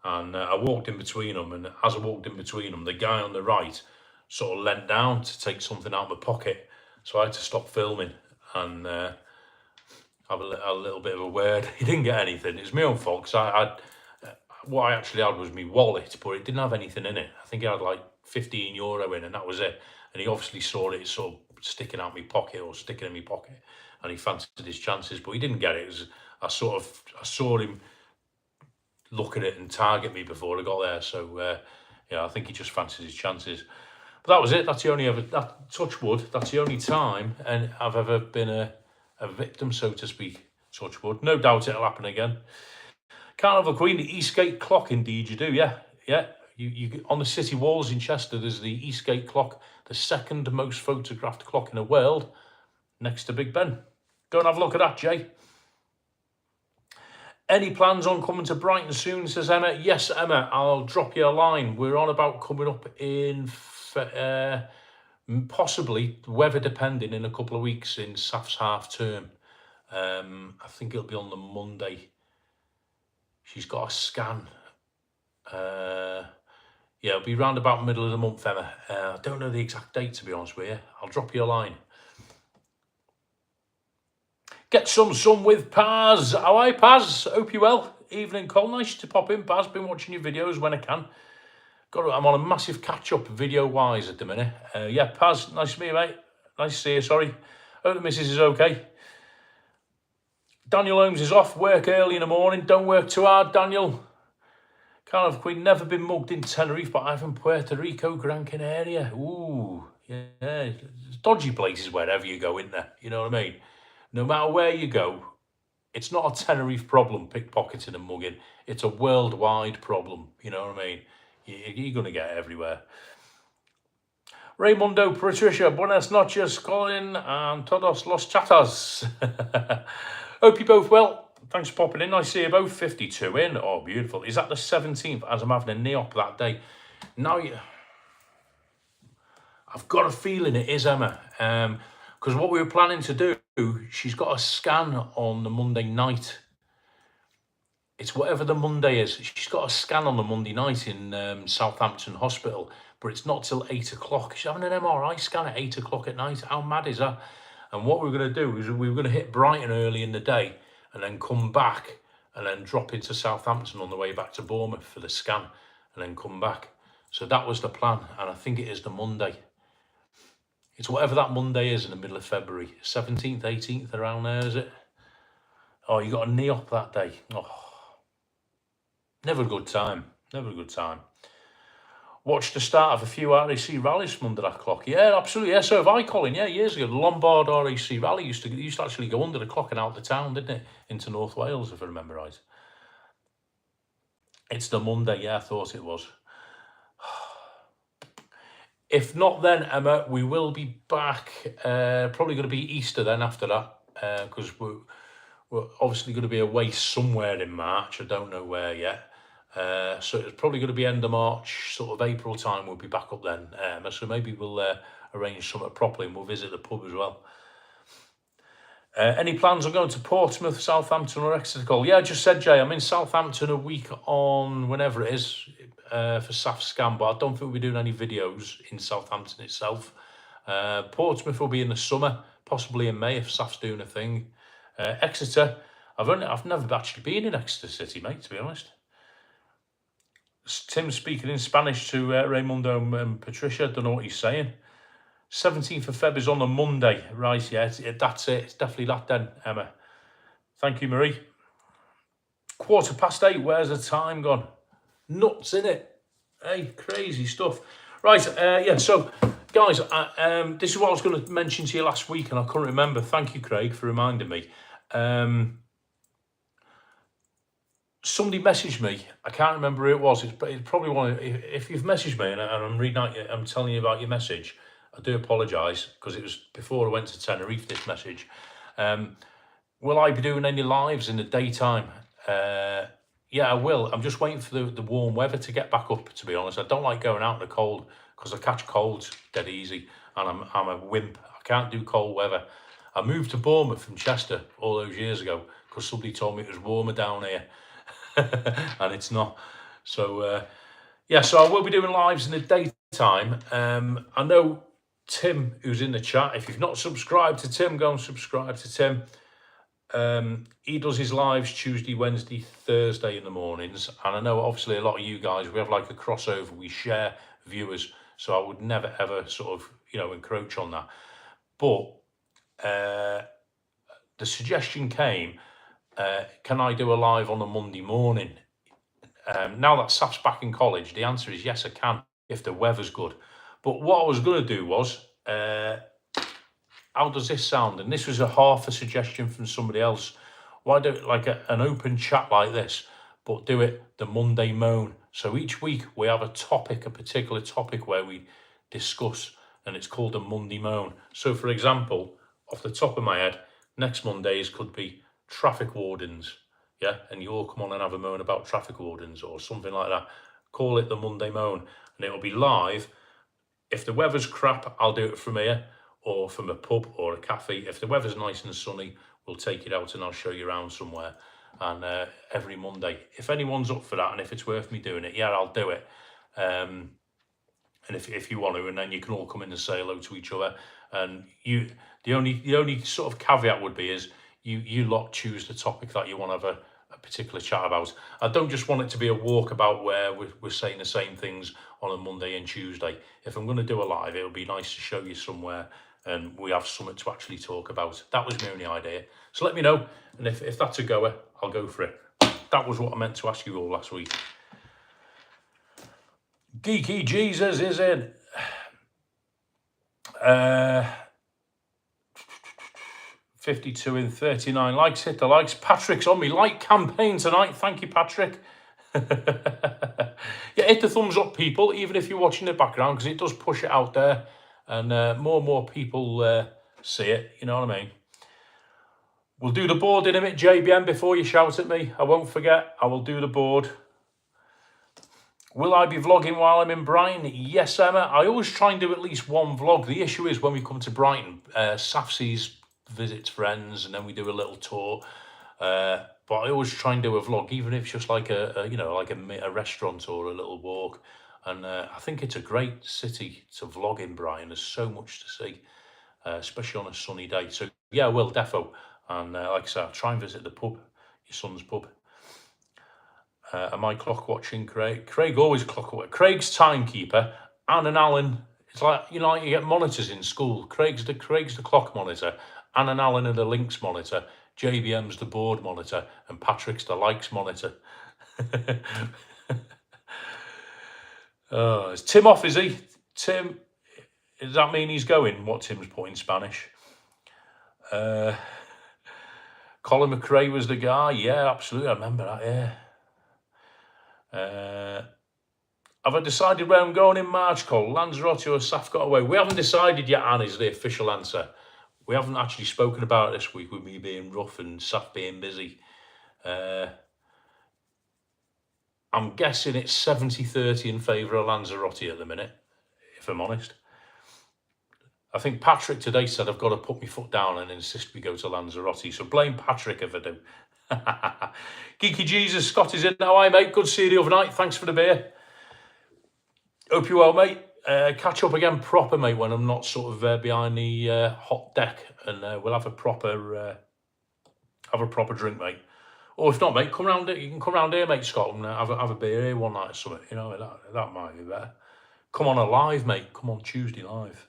And I walked in between them, and as I walked in between them, the guy on the right sort of leant down to take something out of my pocket. So I had to stop filming and have a little bit of a word. He didn't get anything. It's my own fault, because what I actually had was my wallet, but it didn't have anything in it. I think it had like €15 in, and that was it. And he obviously saw it sort of sticking out my pocket or sticking in my pocket, and he fancied his chances, but he didn't get it. I saw him look at it and target me before I got there. So yeah, I think he just fancied his chances. But that was it. That's the only touch wood, that's the only time and I've ever been a victim, so to speak. Touch wood. No doubt it'll happen again. Carnival Queen, the Eastgate clock, indeed you do, yeah. You on the city walls in Chester, there's the Eastgate clock, the second most photographed clock in the world, next to Big Ben. Go and have a look at that, Jay. Any plans on coming to Brighton soon, says Emma? Yes, Emma, I'll drop you a line. We're on about coming up in, possibly, weather depending, in a couple of weeks in Saf's half term. I think it'll be on the Monday. She's got a scan. Yeah, it'll be round about middle of the month, Emma. I don't know the exact date, to be honest with you. I'll drop you a line. Get some sun with Paz. How are you, Paz? Hope you're well. Evening call. Nice to pop in, Paz. Been watching your videos when I can. I'm on a massive catch-up video-wise at the minute. Yeah, Paz, nice to meet you, mate. Nice to see you, sorry. Hope the missus is okay. Daniel Holmes is off work early in the morning. Don't work too hard, Daniel. Carnival Queen, never been mugged in Tenerife, but I've in Puerto Rico, Gran Canaria. Ooh, yeah. There's dodgy places wherever you go, isn't there? You know what I mean? No matter where you go, it's not a Tenerife problem, pickpocketing and mugging. It's a worldwide problem, you know what I mean? You're going to get it everywhere. Raimundo, Patricia, buenas noches, Colin, and todos los chatas. Hope you're both well. Thanks for popping in. Nice to see you both. 52 in. Oh, beautiful. Is that the 17th, as I'm having a NEOP that day? Now, I've got a feeling it is, Emma. Because what we were planning to do, she's got a scan on the Monday night. It's whatever the Monday is. She's got a scan on the Monday night in Southampton Hospital, but it's not till 8 o'clock. She's having an MRI scan at 8 o'clock at night. How mad is that? And what we were going to do is we were going to hit Brighton early in the day and then come back and then drop into Southampton on the way back to Bournemouth for the scan and then come back. So that was the plan, and I think it is the Monday. It's whatever that Monday is in the middle of February. 17th, 18th, around there, is it? Oh, you got a NEOP that day. Oh, never a good time. Never a good time. Watched the start of a few RAC rallies from under that clock. Yeah, absolutely. Yeah, so have I, Colin. Yeah, years ago, the Lombard RAC rally used to actually go under the clock and out the town, didn't it? Into North Wales, if I remember right. It's the Monday. Yeah, I thought it was. If not then, Emma, we will be back. Probably going to be Easter then after that, because we're obviously going to be away somewhere in March. I don't know where yet. So it's probably going to be end of March, sort of April time. We'll be back up then. So maybe we'll arrange something properly and we'll visit the pub as well. Any plans on going to Portsmouth, Southampton or Exeter? Yeah, I just said, Jay, I'm in Southampton a week on whenever it is for SAF Scam, but I don't think we'll be doing any videos in Southampton itself. Portsmouth will be in the summer, possibly in May if SAF's doing a thing. Exeter, I've never actually been in Exeter City, mate, to be honest. Tim's speaking in Spanish to Raimundo and Patricia. Don't know what he's saying. 17th of Feb is on a Monday. Right, yeah, that's it. It's definitely that then, Emma. Thank you, Marie. 8:15. Where's the time gone? Nuts, innit? Hey, crazy stuff. Right, yeah, so, guys, this is what I was going to mention to you last week, and I couldn't remember. Thank you, Craig, for reminding me. Somebody messaged me. I can't remember who it was. It's probably one. If you've messaged me and I'm reading out, I'm telling you about your message, I do apologise because it was before I went to Tenerife. This message. Will I be doing any lives in the daytime? Yeah, I will. I'm just waiting for the warm weather to get back up. To be honest, I don't like going out in the cold because I catch colds dead easy, and I'm a wimp. I can't do cold weather. I moved to Bournemouth from Chester all those years ago because somebody told me it was warmer down here. And it's not. So yeah, so I will be doing lives in the daytime. I know Tim, who's in the chat, if you've not subscribed to Tim, go and subscribe to Tim. He does his lives Tuesday, Wednesday, Thursday in the mornings, and I know obviously a lot of you guys, we have like a crossover, we share viewers, so I would never ever sort of encroach on that. But the suggestion came, can I do a live on a Monday morning? Now that Saf's back in college, the answer is yes, I can, if the weather's good. But what I was going to do was, how does this sound? And this was half a suggestion from somebody else. Why do it like an open chat like this, but do it the Monday moan? So each week we have a topic, a particular topic where we discuss, and it's called a Monday moan. So for example, off the top of my head, next Mondays could be traffic wardens, yeah, and you all come on and have a moan about traffic wardens or something like that. Call it the Monday moan, and it will be live. If the weather's crap, I'll do it from here or from a pub or a cafe. If the weather's nice and sunny, we'll take it out and I'll show you around somewhere. And every Monday, if anyone's up for that and if it's worth me doing it, yeah, I'll do it. And if you want to, and then you can all come in and say hello to each other. And the only sort of caveat would be is you lot choose the topic that you want to have a particular chat about. I don't just want it to be a walkabout where we're saying the same things on a Monday and Tuesday. If I'm going to do a live, it would be nice to show you somewhere and we have something to actually talk about. That was my only idea. So let me know, and if that's a goer, I'll go for it. That was what I meant to ask you all last week. Geeky Jesus is in. 52 in 39 likes. Hit the likes. Patrick's on me like campaign tonight. Thank you, Patrick. Yeah, hit the thumbs up, people, even if you're watching the background, because it does push it out there, and more and more people see it. You know what I mean? We'll do the board in a minute, JBM, before you shout at me. I won't forget. I will do the board. Will I be vlogging while I'm in Brighton? Yes, Emma. I always try and do at least one vlog. The issue is when we come to Brighton, Safsies visits friends, and then we do a little tour. But I always try and do a vlog, even if it's just like a restaurant or a little walk. And I think it's a great city to vlog in, Brighton. There's so much to see, especially on a sunny day. So yeah, I will, defo. And like I said, I'll try and visit the pub, your son's pub. Am I clock watching, Craig? Craig always clock watch. Craig's timekeeper. Anne and Alan, it's like, like you get monitors in school. Craig's the clock monitor. Anne and Alan are the links monitor. JBM's the board monitor. And Patrick's the likes monitor. Oh, is Tim off, is he? Tim, does that mean he's going? What Tim's put in Spanish? Colin McRae was the guy. Yeah, absolutely. I remember that, yeah. Have I decided where I'm going in March, Cole? Lanzarote or Saf got away? We haven't decided yet, Anne, is the official answer. We haven't actually spoken about it this week with me being rough and Saf being busy. I'm guessing it's 70-30 in favour of Lanzarote at the minute, if I'm honest. I think Patrick today said I've got to put my foot down and insist we go to Lanzarote. So blame Patrick if I do. Geeky Jesus, Scott is in. How are you, mate? Good to see you the other night. Thanks for the beer. Hope you're well, mate. Catch up again proper, mate, when I'm not sort of behind the hot deck, and we'll have a proper drink, mate. Or if not, mate, come round. You can come round here, mate, Scott, and have a beer here one night or something. You know, that might be better. Come on a live, mate. Come on Tuesday live.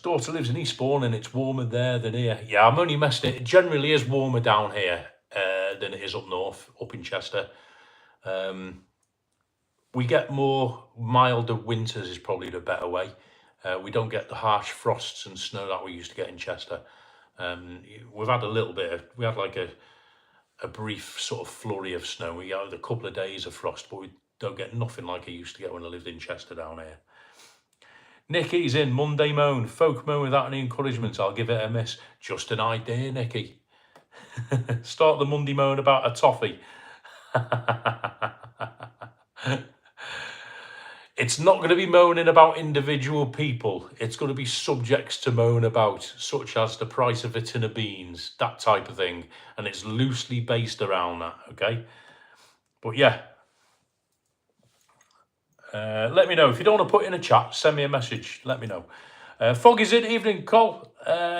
Daughter lives in Eastbourne and it's warmer there than here. Yeah, I'm only messing it. It generally is warmer down here than it is up north, up in Chester. We get more milder winters is probably the better way. We don't get the harsh frosts and snow that we used to get in Chester. We've had a little bit. We had like a brief sort of flurry of snow. We had a couple of days of frost, but we don't get nothing like I used to get when I lived in Chester down here. Nicky's in. Monday moan. Folk moan without any encouragement. I'll give it a miss. Just an idea, Nicky. Start the Monday moan about a toffee. It's not going to be moaning about individual people. It's going to be subjects to moan about, such as the price of a tin of beans, that type of thing. And it's loosely based around that, okay? But yeah. Let me know. If you don't want to put in a chat, send me a message. Let me know. Foggy's in. Evening, Col.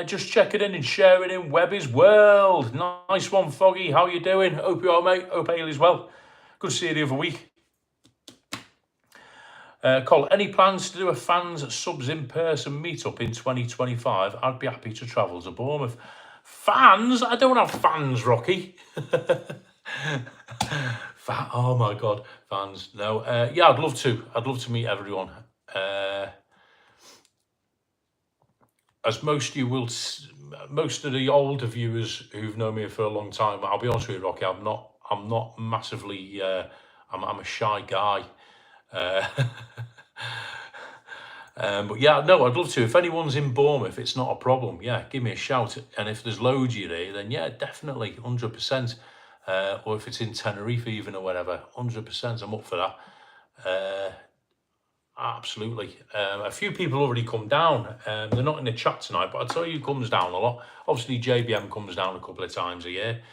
Just checking in and sharing in Webby's World. Nice one, Foggy. How you doing? Hope you are, mate. Hope Ailey's well. Good to see you the other week. Col, any plans to do a fans subs in-person meetup in 2025? I'd be happy to travel to Bournemouth. Fans? I don't have fans, Rocky. Oh my God, fans. No, yeah, I'd love to. I'd love to meet everyone. As most of you will, most of the older viewers who've known me for a long time, I'll be honest with you, Rocky, I'm not massively, I'm a shy guy. But yeah, no, I'd love to. If anyone's in Bournemouth, it's not a problem. Yeah, give me a shout. And if there's loads of you there, then yeah, definitely, 100%. Or if it's in Tenerife even or whatever, 100%, I'm up for that. Absolutely. A few people already come down. They're not in the chat tonight, but I'll tell you who comes down a lot. Obviously, JBM comes down a couple of times a year.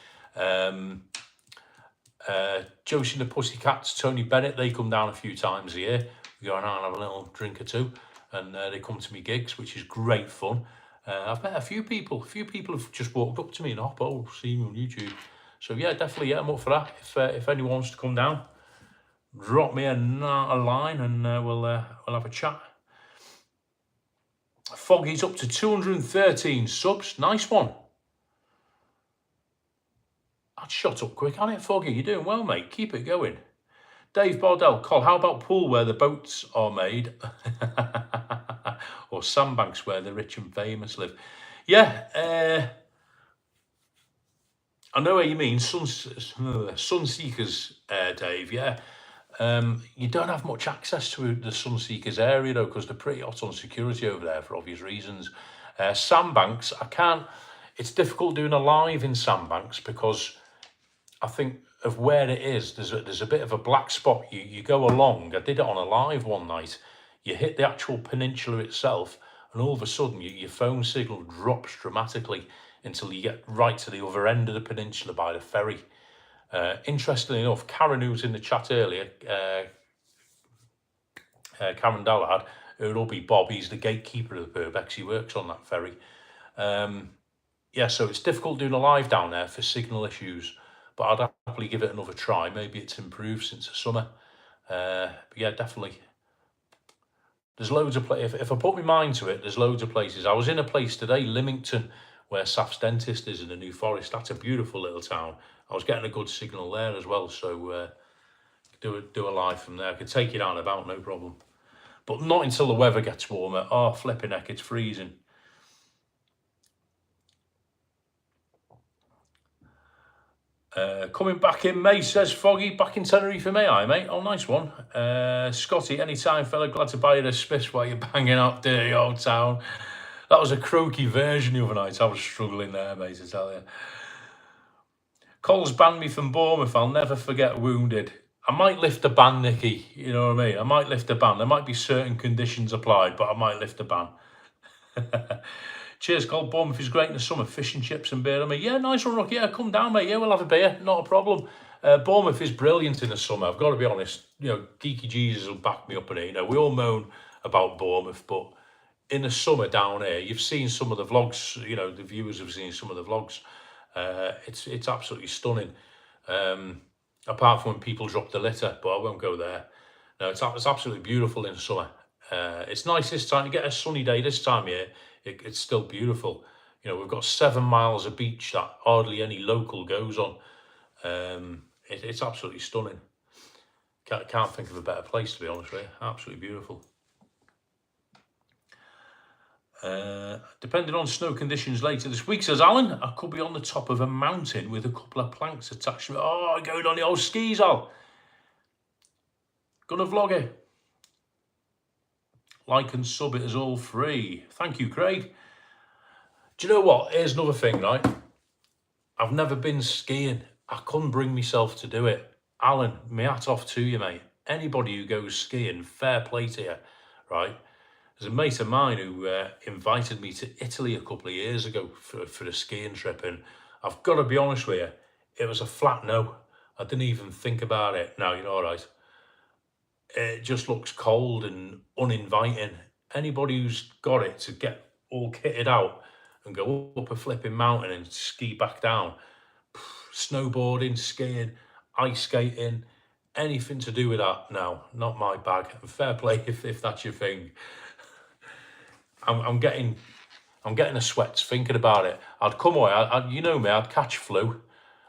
Josie and the Pussycats, Tony Bennett, they come down a few times a year. We go around and have a little drink or two, and they come to me gigs, which is great fun. I've met a few people. Have just walked up to me and seen me on YouTube. So yeah, definitely, yeah, I'm up for that. If anyone wants to come down, drop me a line and we'll have a chat. Foggy's up to 213 subs. Nice one. That shot up quick, hasn't it, Foggy? You're doing well, mate. Keep it going. Dave Bardell, Col, how about pool where the boats are made? Or sandbanks where the rich and famous live? Yeah, I know what you mean. Sunseekers, Dave, yeah. You don't have much access to the Sunseekers area, though, because they're pretty hot on security over there for obvious reasons. Sandbanks, I can't... It's difficult doing a live in Sandbanks because I think of where it is. There's a bit of a black spot. You go along. I did it on a live one night. You hit the actual peninsula itself, and all of a sudden your phone signal drops dramatically until you get right to the other end of the peninsula by the ferry. Interestingly enough, Karen, who was in the chat earlier, Karen Dallard, it'll be Bob. He's the gatekeeper of the Purbex. He works on that ferry. Yeah, so it's difficult doing a live down there for signal issues, but I'd happily give it another try. Maybe it's improved since the summer. But yeah, definitely. There's loads of places. If I put my mind to it, there's loads of places. I was in a place today, Lymington, where Saf's Dentist is in the New Forest. That's a beautiful little town. I was getting a good signal there as well, so do a live from there. I could take it out and about, no problem. But not until the weather gets warmer. Oh, flipping heck, it's freezing. Coming back in May, says Foggy. Back in Tenerife for May, aye, mate. Oh, nice one. Scotty, anytime, fella. Glad to buy you a spiff while you're banging out dirty old town. That was a croaky version the other night. I was struggling there, mate, I tell you. Cole's banned me from Bournemouth. I'll never forget Wounded. I might lift the ban, Nicky. You know what I mean? I might lift the ban. There might be certain conditions applied, but I might lift the ban. Cheers, Cole. Bournemouth is great in the summer. Fish and chips and beer. I mean, yeah, nice one, Rocky. Yeah, come down, mate. Yeah, we'll have a beer. Not a problem. Bournemouth is brilliant in the summer. I've got to be honest. You know, Geeky Jesus will back me up in it. You know, we all moan about Bournemouth, but in the summer down here, you've seen some of the vlogs. You know, the viewers have seen some of the vlogs. It's absolutely stunning. Apart from when people drop the litter, but I won't go there. No, it's absolutely beautiful in the summer. It's nice this time. You get a sunny day this time of year. It's still beautiful. You know, we've got 7 miles of beach that hardly any local goes on. It's absolutely stunning. Can't think of a better place, to be honest with you. Absolutely beautiful. Depending on snow conditions later this week, says Alan, I could be on the top of a mountain with a couple of planks attached to it. Oh, going on the old skis, Al. Gonna vlog it. Like and sub it is all free. Thank you, Craig. Do you know what? Here's another thing, right? I've never been skiing. I couldn't bring myself to do it. Alan, my hat off to you, mate. Anybody who goes skiing, fair play to you, right? There's a mate of mine who invited me to Italy a couple of years ago for a skiing trip, and I've got to be honest with you, it was a flat no. I didn't even think about it. Now, you know, all right. It just looks cold and uninviting. Anybody who's got it to get all kitted out and go up a flipping mountain and ski back down, snowboarding, skiing, ice skating, anything to do with that, no, not my bag. And fair play if that's your thing. I'm getting the sweats thinking about it. I'd come away, you know me, I'd catch flu,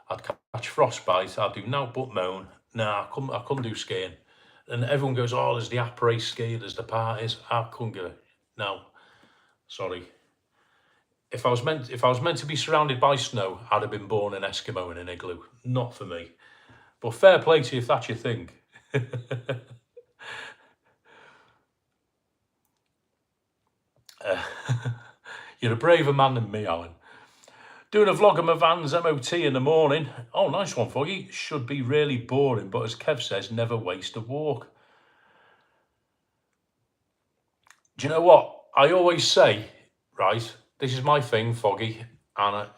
I'd catch frostbite, I'd do naught but moan. Nah, I couldn't do skiing. And everyone goes, oh, there's the après ski, there's the parties. I couldn't get it. No, sorry. If I was meant to be surrounded by snow, I'd have been born an Eskimo in an igloo. Not for me. But fair play to you if that's your thing. You're a braver man than me, Alan. Doing a vlog of my van's MOT in the morning. Oh, nice one, Foggy. Should be really boring, but as Kev says, never waste a walk. Do you know what? I always say, right, this is my thing, Foggy, and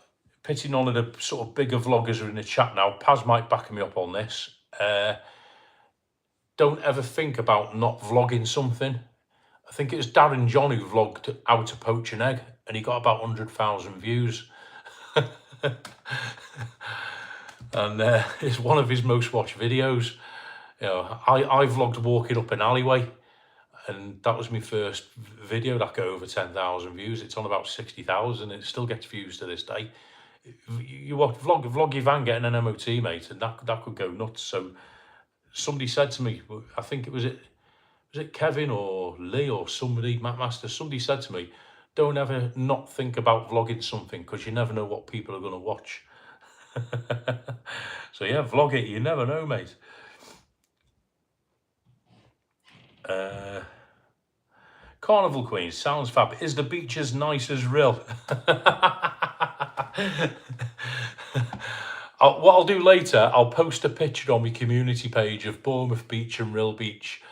pity none of the sort of bigger vloggers are in the chat now. Paz might back me up on this. Don't ever think about not vlogging something. I think it was Darren John who vlogged how to poach an egg, and he got about 100,000 views. And it's one of his most watched videos. You know, I vlogged walking up an alleyway, and that was my first video that got over 10,000 views. It's on about 60,000, and it still gets views to this day. You vlog your van getting an MOT, mate, and that could go nuts. So somebody said to me, I think was it Kevin or Lee or somebody, Matt Master, somebody said to me, don't ever not think about vlogging something, because you never know what people are going to watch. So yeah, vlog it, you never know, mate. Carnival Queen, sounds fab. Is the beach as nice as Rill? What I'll do later, I'll post a picture on my community page of Bournemouth Beach and Rill Beach.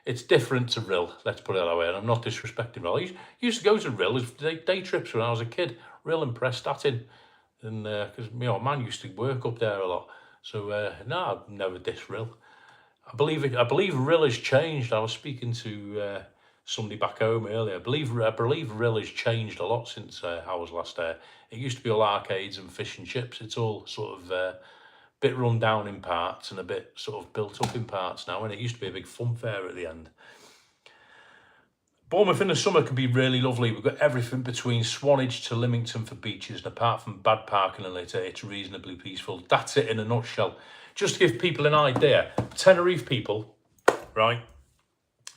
It's different to Rill, let's put it that way, and I'm not disrespecting Rill. I used to go to Rill as day trips when I was a kid, Rill and Prestatyn, and because you know, man used to work up there a lot. So no, I've never diss Rill. I believe Rill has changed. I was speaking to somebody back home earlier. I believe Rill has changed a lot since I was last there. It used to be all arcades and fish and chips. It's all sort of bit run down in parts and a bit sort of built up in parts now, and it used to be a big fun fair at the end. Bournemouth in the summer can be really lovely. We've got everything between Swanage to Lymington for beaches, and apart from bad parking and litter, it's reasonably peaceful. That's it in a nutshell. Just to give people an idea, Tenerife people, right,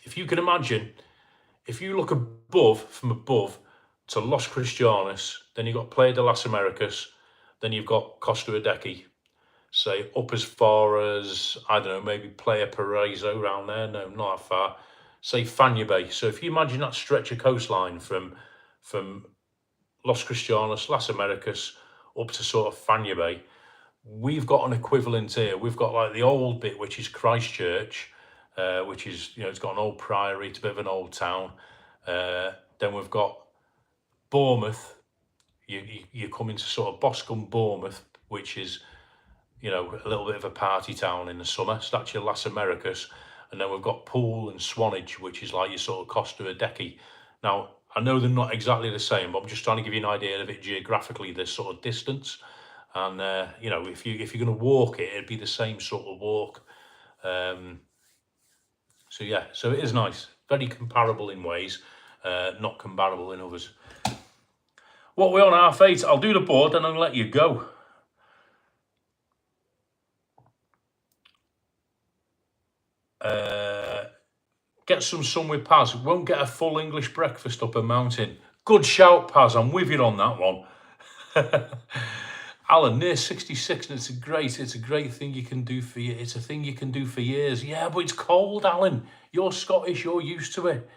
if you can imagine, if you look from above to Los Cristianos, then you've got Playa de las Americas, Then you've got Costa Adecchi, say up as far as, I don't know, maybe Playa Paraiso around there. No, not that far. Say Fania Bay. So if you imagine that stretch of coastline from Los Cristianos, Las Americas, up to sort of Fania Bay, we've got an equivalent here. We've got like the old bit, which is Christchurch, which is, it's got an old priory, it's a bit of an old town. Then we've got Bournemouth. You come into sort of Boscombe, Bournemouth, which is, a little bit of a party town in the summer. So that's your Las Americas. And then we've got Poole and Swanage, which is like your sort of Costa Adecchi. Now, I know they're not exactly the same, but I'm just trying to give you an idea of it geographically, this sort of distance. And, if you're going to walk it, it'd be the same sort of walk. So it is nice. Very comparable in ways, not comparable in others. What we're on, 8:30. I'll do the board and I'll let you go. Get some sun with Paz. Won't get a full English breakfast up a mountain. Good shout, Paz. I'm with you on that one. Alan, near 66, and it's a great thing you can do for you. It's a thing you can do for years. Yeah, but it's cold, Alan. You're Scottish. You're used to it.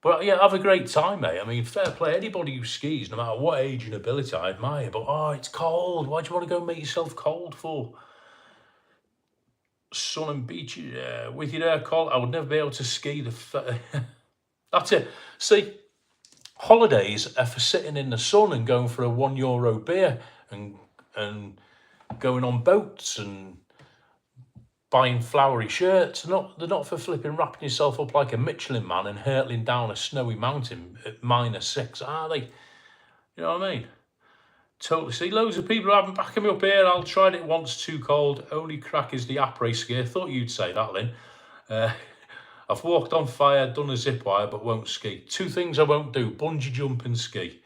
But yeah, have a great time, mate. I mean, fair play. Anybody who skis, no matter what age and ability, I admire. But it's cold. Why do you want to go make yourself cold for? Sun and beach, with you there, Col. I would never be able to ski. That's it. See, holidays are for sitting in the sun and going for a €1 beer and going on boats and buying flowery shirts. They're not for flipping wrapping yourself up like a Michelin man and hurtling down a snowy mountain at -6, are they? You know what I mean? Totally. See, loads of people haven't backing me up here. I'll tried it once, too cold. Only crack is the après ski. Thought you'd say that, Lynn. I've walked on fire, done a zip wire, but won't ski. 2 things I won't do: bungee jump and ski.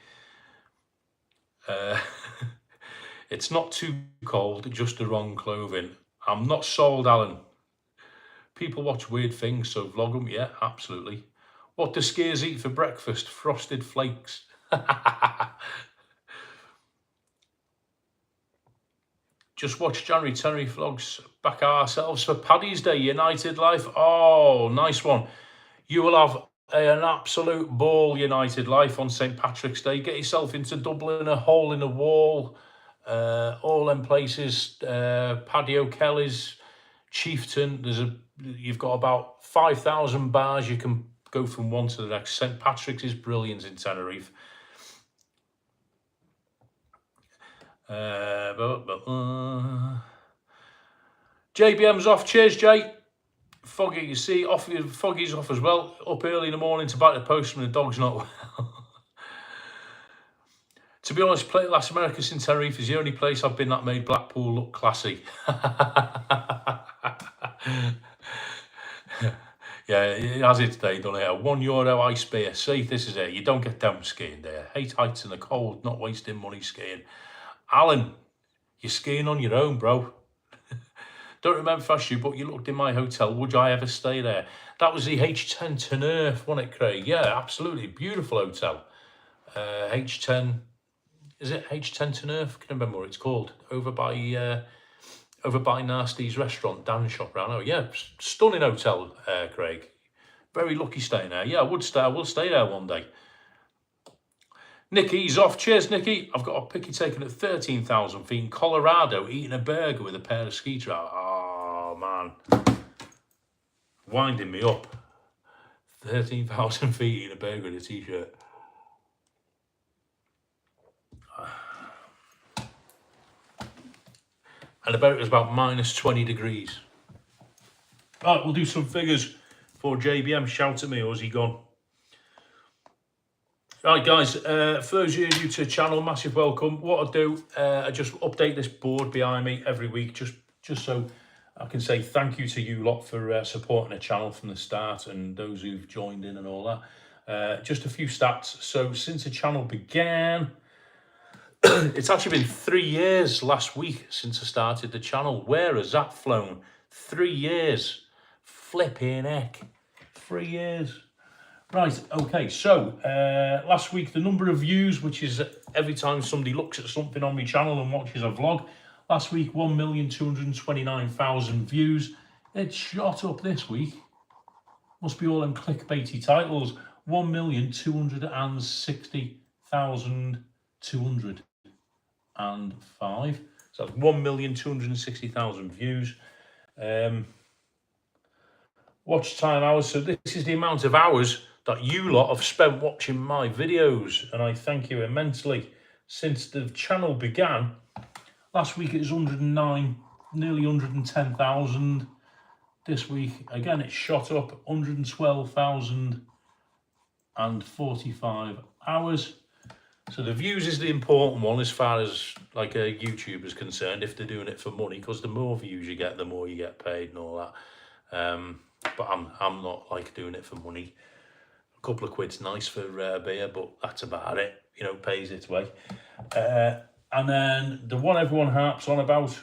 It's not too cold, just the wrong clothing. I'm not sold, Alan. People watch weird things, so vlog them. Yeah, absolutely. What do skiers eat for breakfast? Frosted flakes. Just watch January Tenerife vlogs. Back ourselves for Paddy's Day, United Life. Oh, nice one. You will have an absolute ball, United Life, on St. Patrick's Day. Get yourself into Dublin, a hole in the wall, all them places. Paddy O'Kelly's, Chieftain. You've got about 5,000 bars. You can go from one to the next. St. Patrick's is brilliant in Tenerife. JBM's off. Cheers, Jay. Foggy, you see, Foggy's off as well. Up early in the morning to bite the post when the dog's not well. To be honest, play Las Americas in Tenerife is the only place I've been that made Blackpool look classy. Yeah, it has its day, doesn't it? A €1 ice beer. See, this is it. You don't get down skiing there. Hate heights in the cold, not wasting money skiing. Alan, you're skiing on your own, bro. Don't remember if I asked you, but you looked in my hotel. Would I ever stay there? That was the H10 Tenerife, wasn't it, Craig? Yeah, absolutely. Beautiful hotel. H10, is it H10 Tenerife? I can't remember what it's called. Over by Nasty's restaurant, Dan shop around. Oh, yeah, stunning hotel, Craig. Very lucky staying there. Yeah, I will stay there one day. Nicky's off. Cheers, Nicky. I've got a picky taken at 13,000 feet in Colorado, eating a burger with a pair of ski trousers. Oh, man. Winding me up. 13,000 feet eating a burger with a t-shirt. And about it was about -20 degrees. Right, we'll do some figures for JBM. Shout at me, or is he gone? Right, guys, for those of you new to the channel, massive welcome. What I'll do, I just update this board behind me every week, just so I can say thank you to you lot for supporting the channel from the start and those who've joined in and all that. Just a few stats. So since the channel began, it's actually been 3 years last week since I started the channel. Where has that flown? 3 years. Flipping heck. 3 years. Right, okay, so last week the number of views, which is every time somebody looks at something on my channel and watches a vlog. Last week, 1,229,000 views. It shot up this week. Must be all them clickbaity titles. 1,260,205. So that's 1,260,000 views. Watch time hours. So this is the amount of hours that you lot have spent watching my videos, and I thank you immensely. Since the channel began, last week it was 109, nearly 110,000. This week, again, it shot up 112,045 hours. So the views is the important one as far as like a YouTuber is concerned, if they're doing it for money, because the more views you get, the more you get paid and all that. But I'm not like doing it for money. A couple of quid's nice for beer, but that's about it. You know, pays its way. And then the one everyone harps on about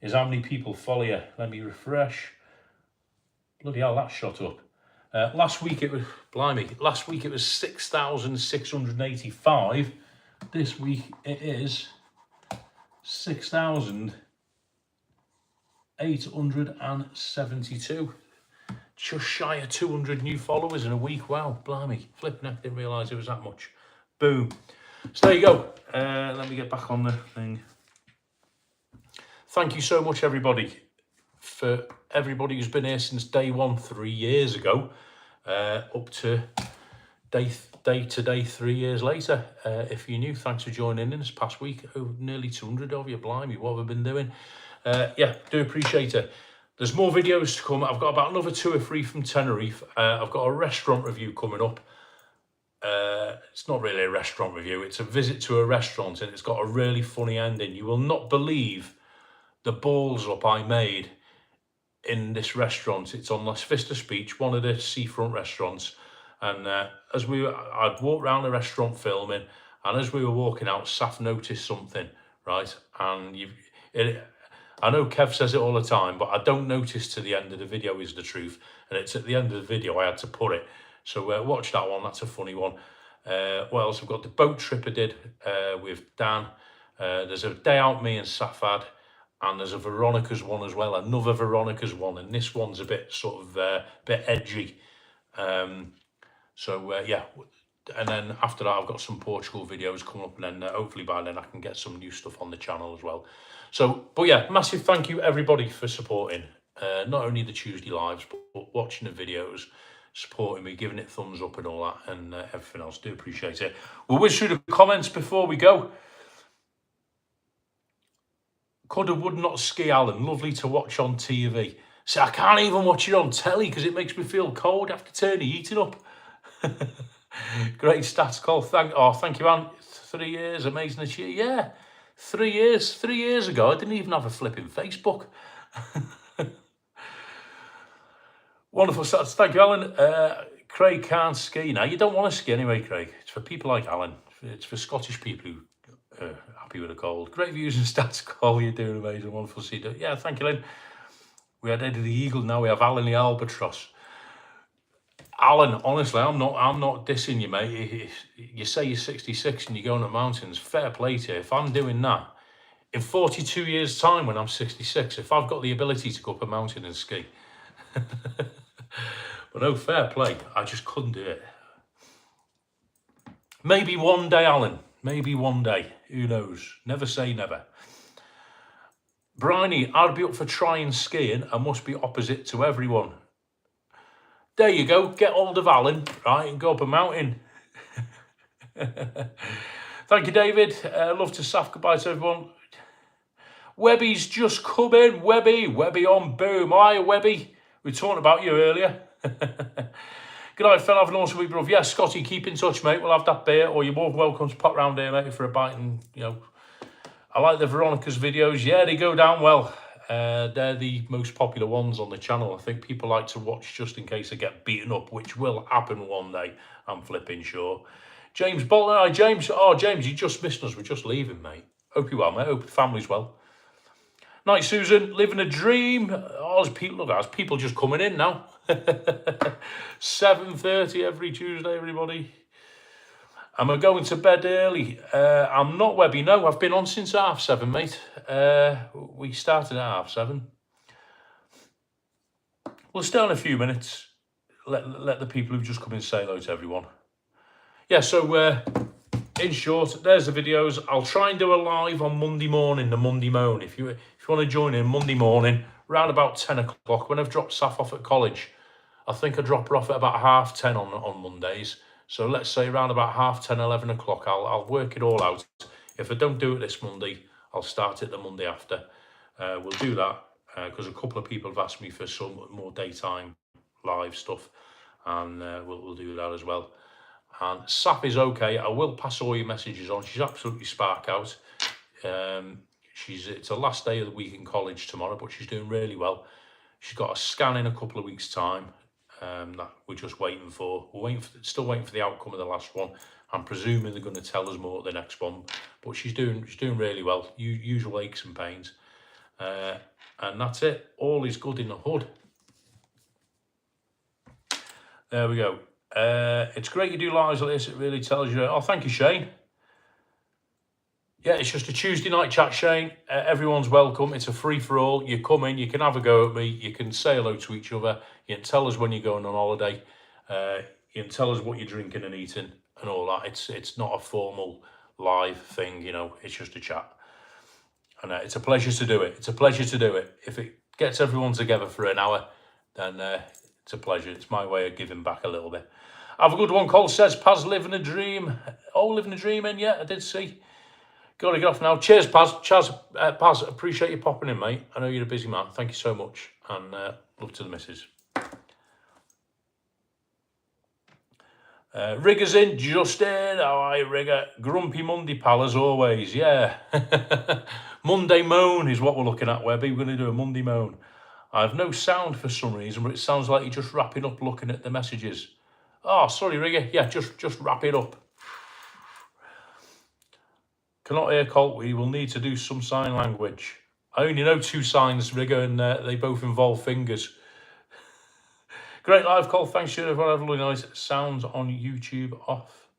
is how many people follow you. Let me refresh. Bloody hell, that shot up. Last week it was, blimey, last week it was 6,685. This week it is 6,872. Just shy of 200 new followers in a week. Wow, blimey, flipping heck, didn't realise it was that much. Boom. So there you go. Let me get back on the thing. Thank you so much, everybody, for everybody who's been here since day one, 3 years ago, up to day today, 3 years later. If you're new, thanks for joining in this past week. Oh, nearly 200 of you, blimey, what have I been doing? Yeah, do appreciate it. There's more videos to come. I've got about another 2 or 3 from Tenerife. I've got a restaurant review coming up. It's not really a restaurant review. It's a visit to a restaurant, and it's got a really funny ending. You will not believe the balls up I made in this restaurant. It's on Las Vistas Beach, one of the seafront restaurants. And I'd walked around the restaurant filming, and as we were walking out, Saf noticed something, right? And I know Kev says it all the time, but I don't notice to the end of the video is the truth. And it's at the end of the video I had to put it. So watch that one. That's a funny one. What else? I've got the boat trip I did with Dan. There's a day out me and Saf had. And there's a Veronica's one as well, another Veronica's one, and this one's a bit sort of bit edgy. Yeah, and then after that I've got some Portugal videos coming up, and then hopefully by then I can get some new stuff on the channel as well. So, but yeah, massive thank you everybody for supporting, not only the Tuesday lives, but watching the videos, supporting me, giving it thumbs up and all that, and everything else. Do appreciate it. We'll whiz through the comments before we go. Could or would not ski, Alan. Lovely to watch on TV. See, I can't even watch it on telly because it makes me feel cold. I have to turn the heating up. Great stats call. Thank you, Anne. 3 years, amazing achievement. Yeah, 3 years. 3 years ago, I didn't even have a flipping Facebook. Wonderful stats. Thank you, Alan. Craig can't ski. Now, you don't want to ski anyway, Craig. It's for people like Alan. It's for Scottish people who happy with a cold. Great views and stats call. You're doing amazing. Wonderful to see you. Yeah, thank you, Lynn. We had Eddie the Eagle. Now we have Alan the Albatross. Alan, honestly, I'm not dissing you, mate. You say you're 66 and you go on the mountains. Fair play to you. If I'm doing that in 42 years' time, when I'm 66, if I've got the ability to go up a mountain and ski, but no, fair play. I just couldn't do it. Maybe one day, Alan. Maybe one day. Who knows? Never say never. Bryony, I'd be up for trying skiing. I must be opposite to everyone. There you go. Get hold of Alan, right, and go up a mountain. Thank you, David. Love to Saf. Goodbye to everyone. Webby's just come in. Webby on boom. Hi, Webby. We were talking about you earlier. Good night, fella. Have an awesome week, bruv. Yeah, Scotty, keep in touch, mate. We'll have that beer, or you're more than welcome to pop round here, mate, for a bite. And, you know, I like the Veronica's videos. Yeah, they go down well. They're the most popular ones on the channel. I think people like to watch just in case they get beaten up, which will happen one day. I'm flipping sure. James Bolton. Hi, James. Oh, James, you just missed us. We're just leaving, mate. Hope you're well, mate. Hope the family's well. Night, Susan. Living a dream. Oh, there's people just coming in now. 7:30 every Tuesday, everybody. Am I going to bed early? I'm not, Webby. No, I've been on since 7:30, mate. We started at 7:30. We'll stay on a few minutes. Let the people who've just come in say hello to everyone. Yeah, so in short, there's the videos. I'll try and do a live on Monday morning, the Monday Moan. If you want to join in Monday morning, around about 10 o'clock, when I've dropped Saf off at college. I think I drop her off at about 10:30 on Mondays. So let's say around about 10:30, 11 o'clock, I'll work it all out. If I don't do it this Monday, I'll start it the Monday after. We'll do that because a couple of people have asked me for some more daytime live stuff, and we'll do that as well. And Saf is okay. I will pass all your messages on. She's absolutely spark out. It's her last day of the week in college tomorrow, but she's doing really well. She's got a scan in a couple of weeks' time. That we're just waiting for. Still waiting for the outcome of the last one. I'm presuming they're going to tell us more at the next one, but she's doing really well. Usual aches and pains, and that's it. All is good in the hood. There we go. It's great you do lives like this. It really tells you. Oh, thank you, Shane. Yeah, it's just a Tuesday night chat, Shane. Everyone's welcome. It's a free-for-all. You come in, you can have a go at me. You can say hello to each other. You can tell us when you're going on holiday. You can tell us what you're drinking and eating and all that. It's not a formal live thing, you know. It's just a chat. And it's a pleasure to do it. It's a pleasure to do it. If it gets everyone together for an hour, then it's a pleasure. It's my way of giving back a little bit. Have a good one. Cole says, Paz, living a dream. Oh, living a dream, and yeah, I did see. Got to get off now. Cheers, Paz. Paz, appreciate you popping in, mate. I know you're a busy man. Thank you so much. And love to the missus. Rigger's in. Justin. How are you, Rigger? Grumpy Monday, pal, as always. Yeah. Monday moan is what we're looking at, Webby. We're going to do a Monday moan. I have no sound for some reason, but it sounds like you're just wrapping up looking at the messages. Oh, sorry, Rigger. Yeah, just wrap it up. Cannot hear Colt. We will need to do some sign language. I only know 2 signs, Rigger, and they both involve fingers. Great live, Colt. Thanks, for everyone. Have a really nice. Sounds on YouTube off.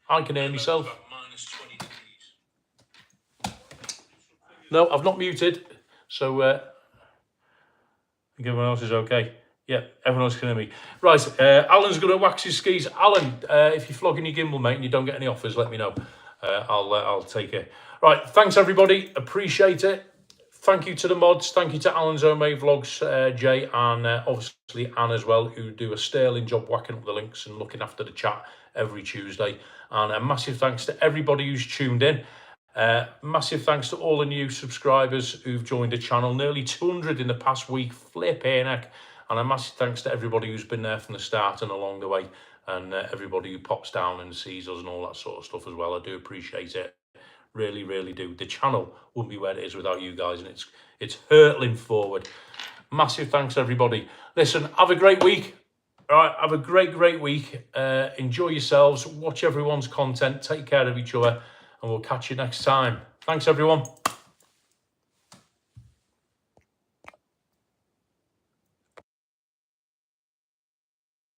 I can hear myself. No, I've not muted. So I think everyone else is okay. Yeah, everyone else can hear me. Right, Alan's going to wax his skis. Alan, if you're flogging your gimbal, mate, and you don't get any offers, let me know. I'll take it. Right, thanks, everybody. Appreciate it. Thank you to the mods. Thank you to Alan's Homemade Vlogs, Jay, and obviously Anne as well, who do a sterling job whacking up the links and looking after the chat every Tuesday. And a massive thanks to everybody who's tuned in. Massive thanks to all the new subscribers who've joined the channel. Nearly 200 in the past week. Flipping heck. And a massive thanks to everybody who's been there from the start and along the way, and everybody who pops down and sees us and all that sort of stuff as well. I do appreciate it. Really, really do. The channel wouldn't be where it is without you guys, and it's hurtling forward. Massive thanks, everybody. Listen, have a great week. All right, have a great week. Enjoy yourselves. Watch everyone's content. Take care of each other, and we'll catch you next time. Thanks, everyone.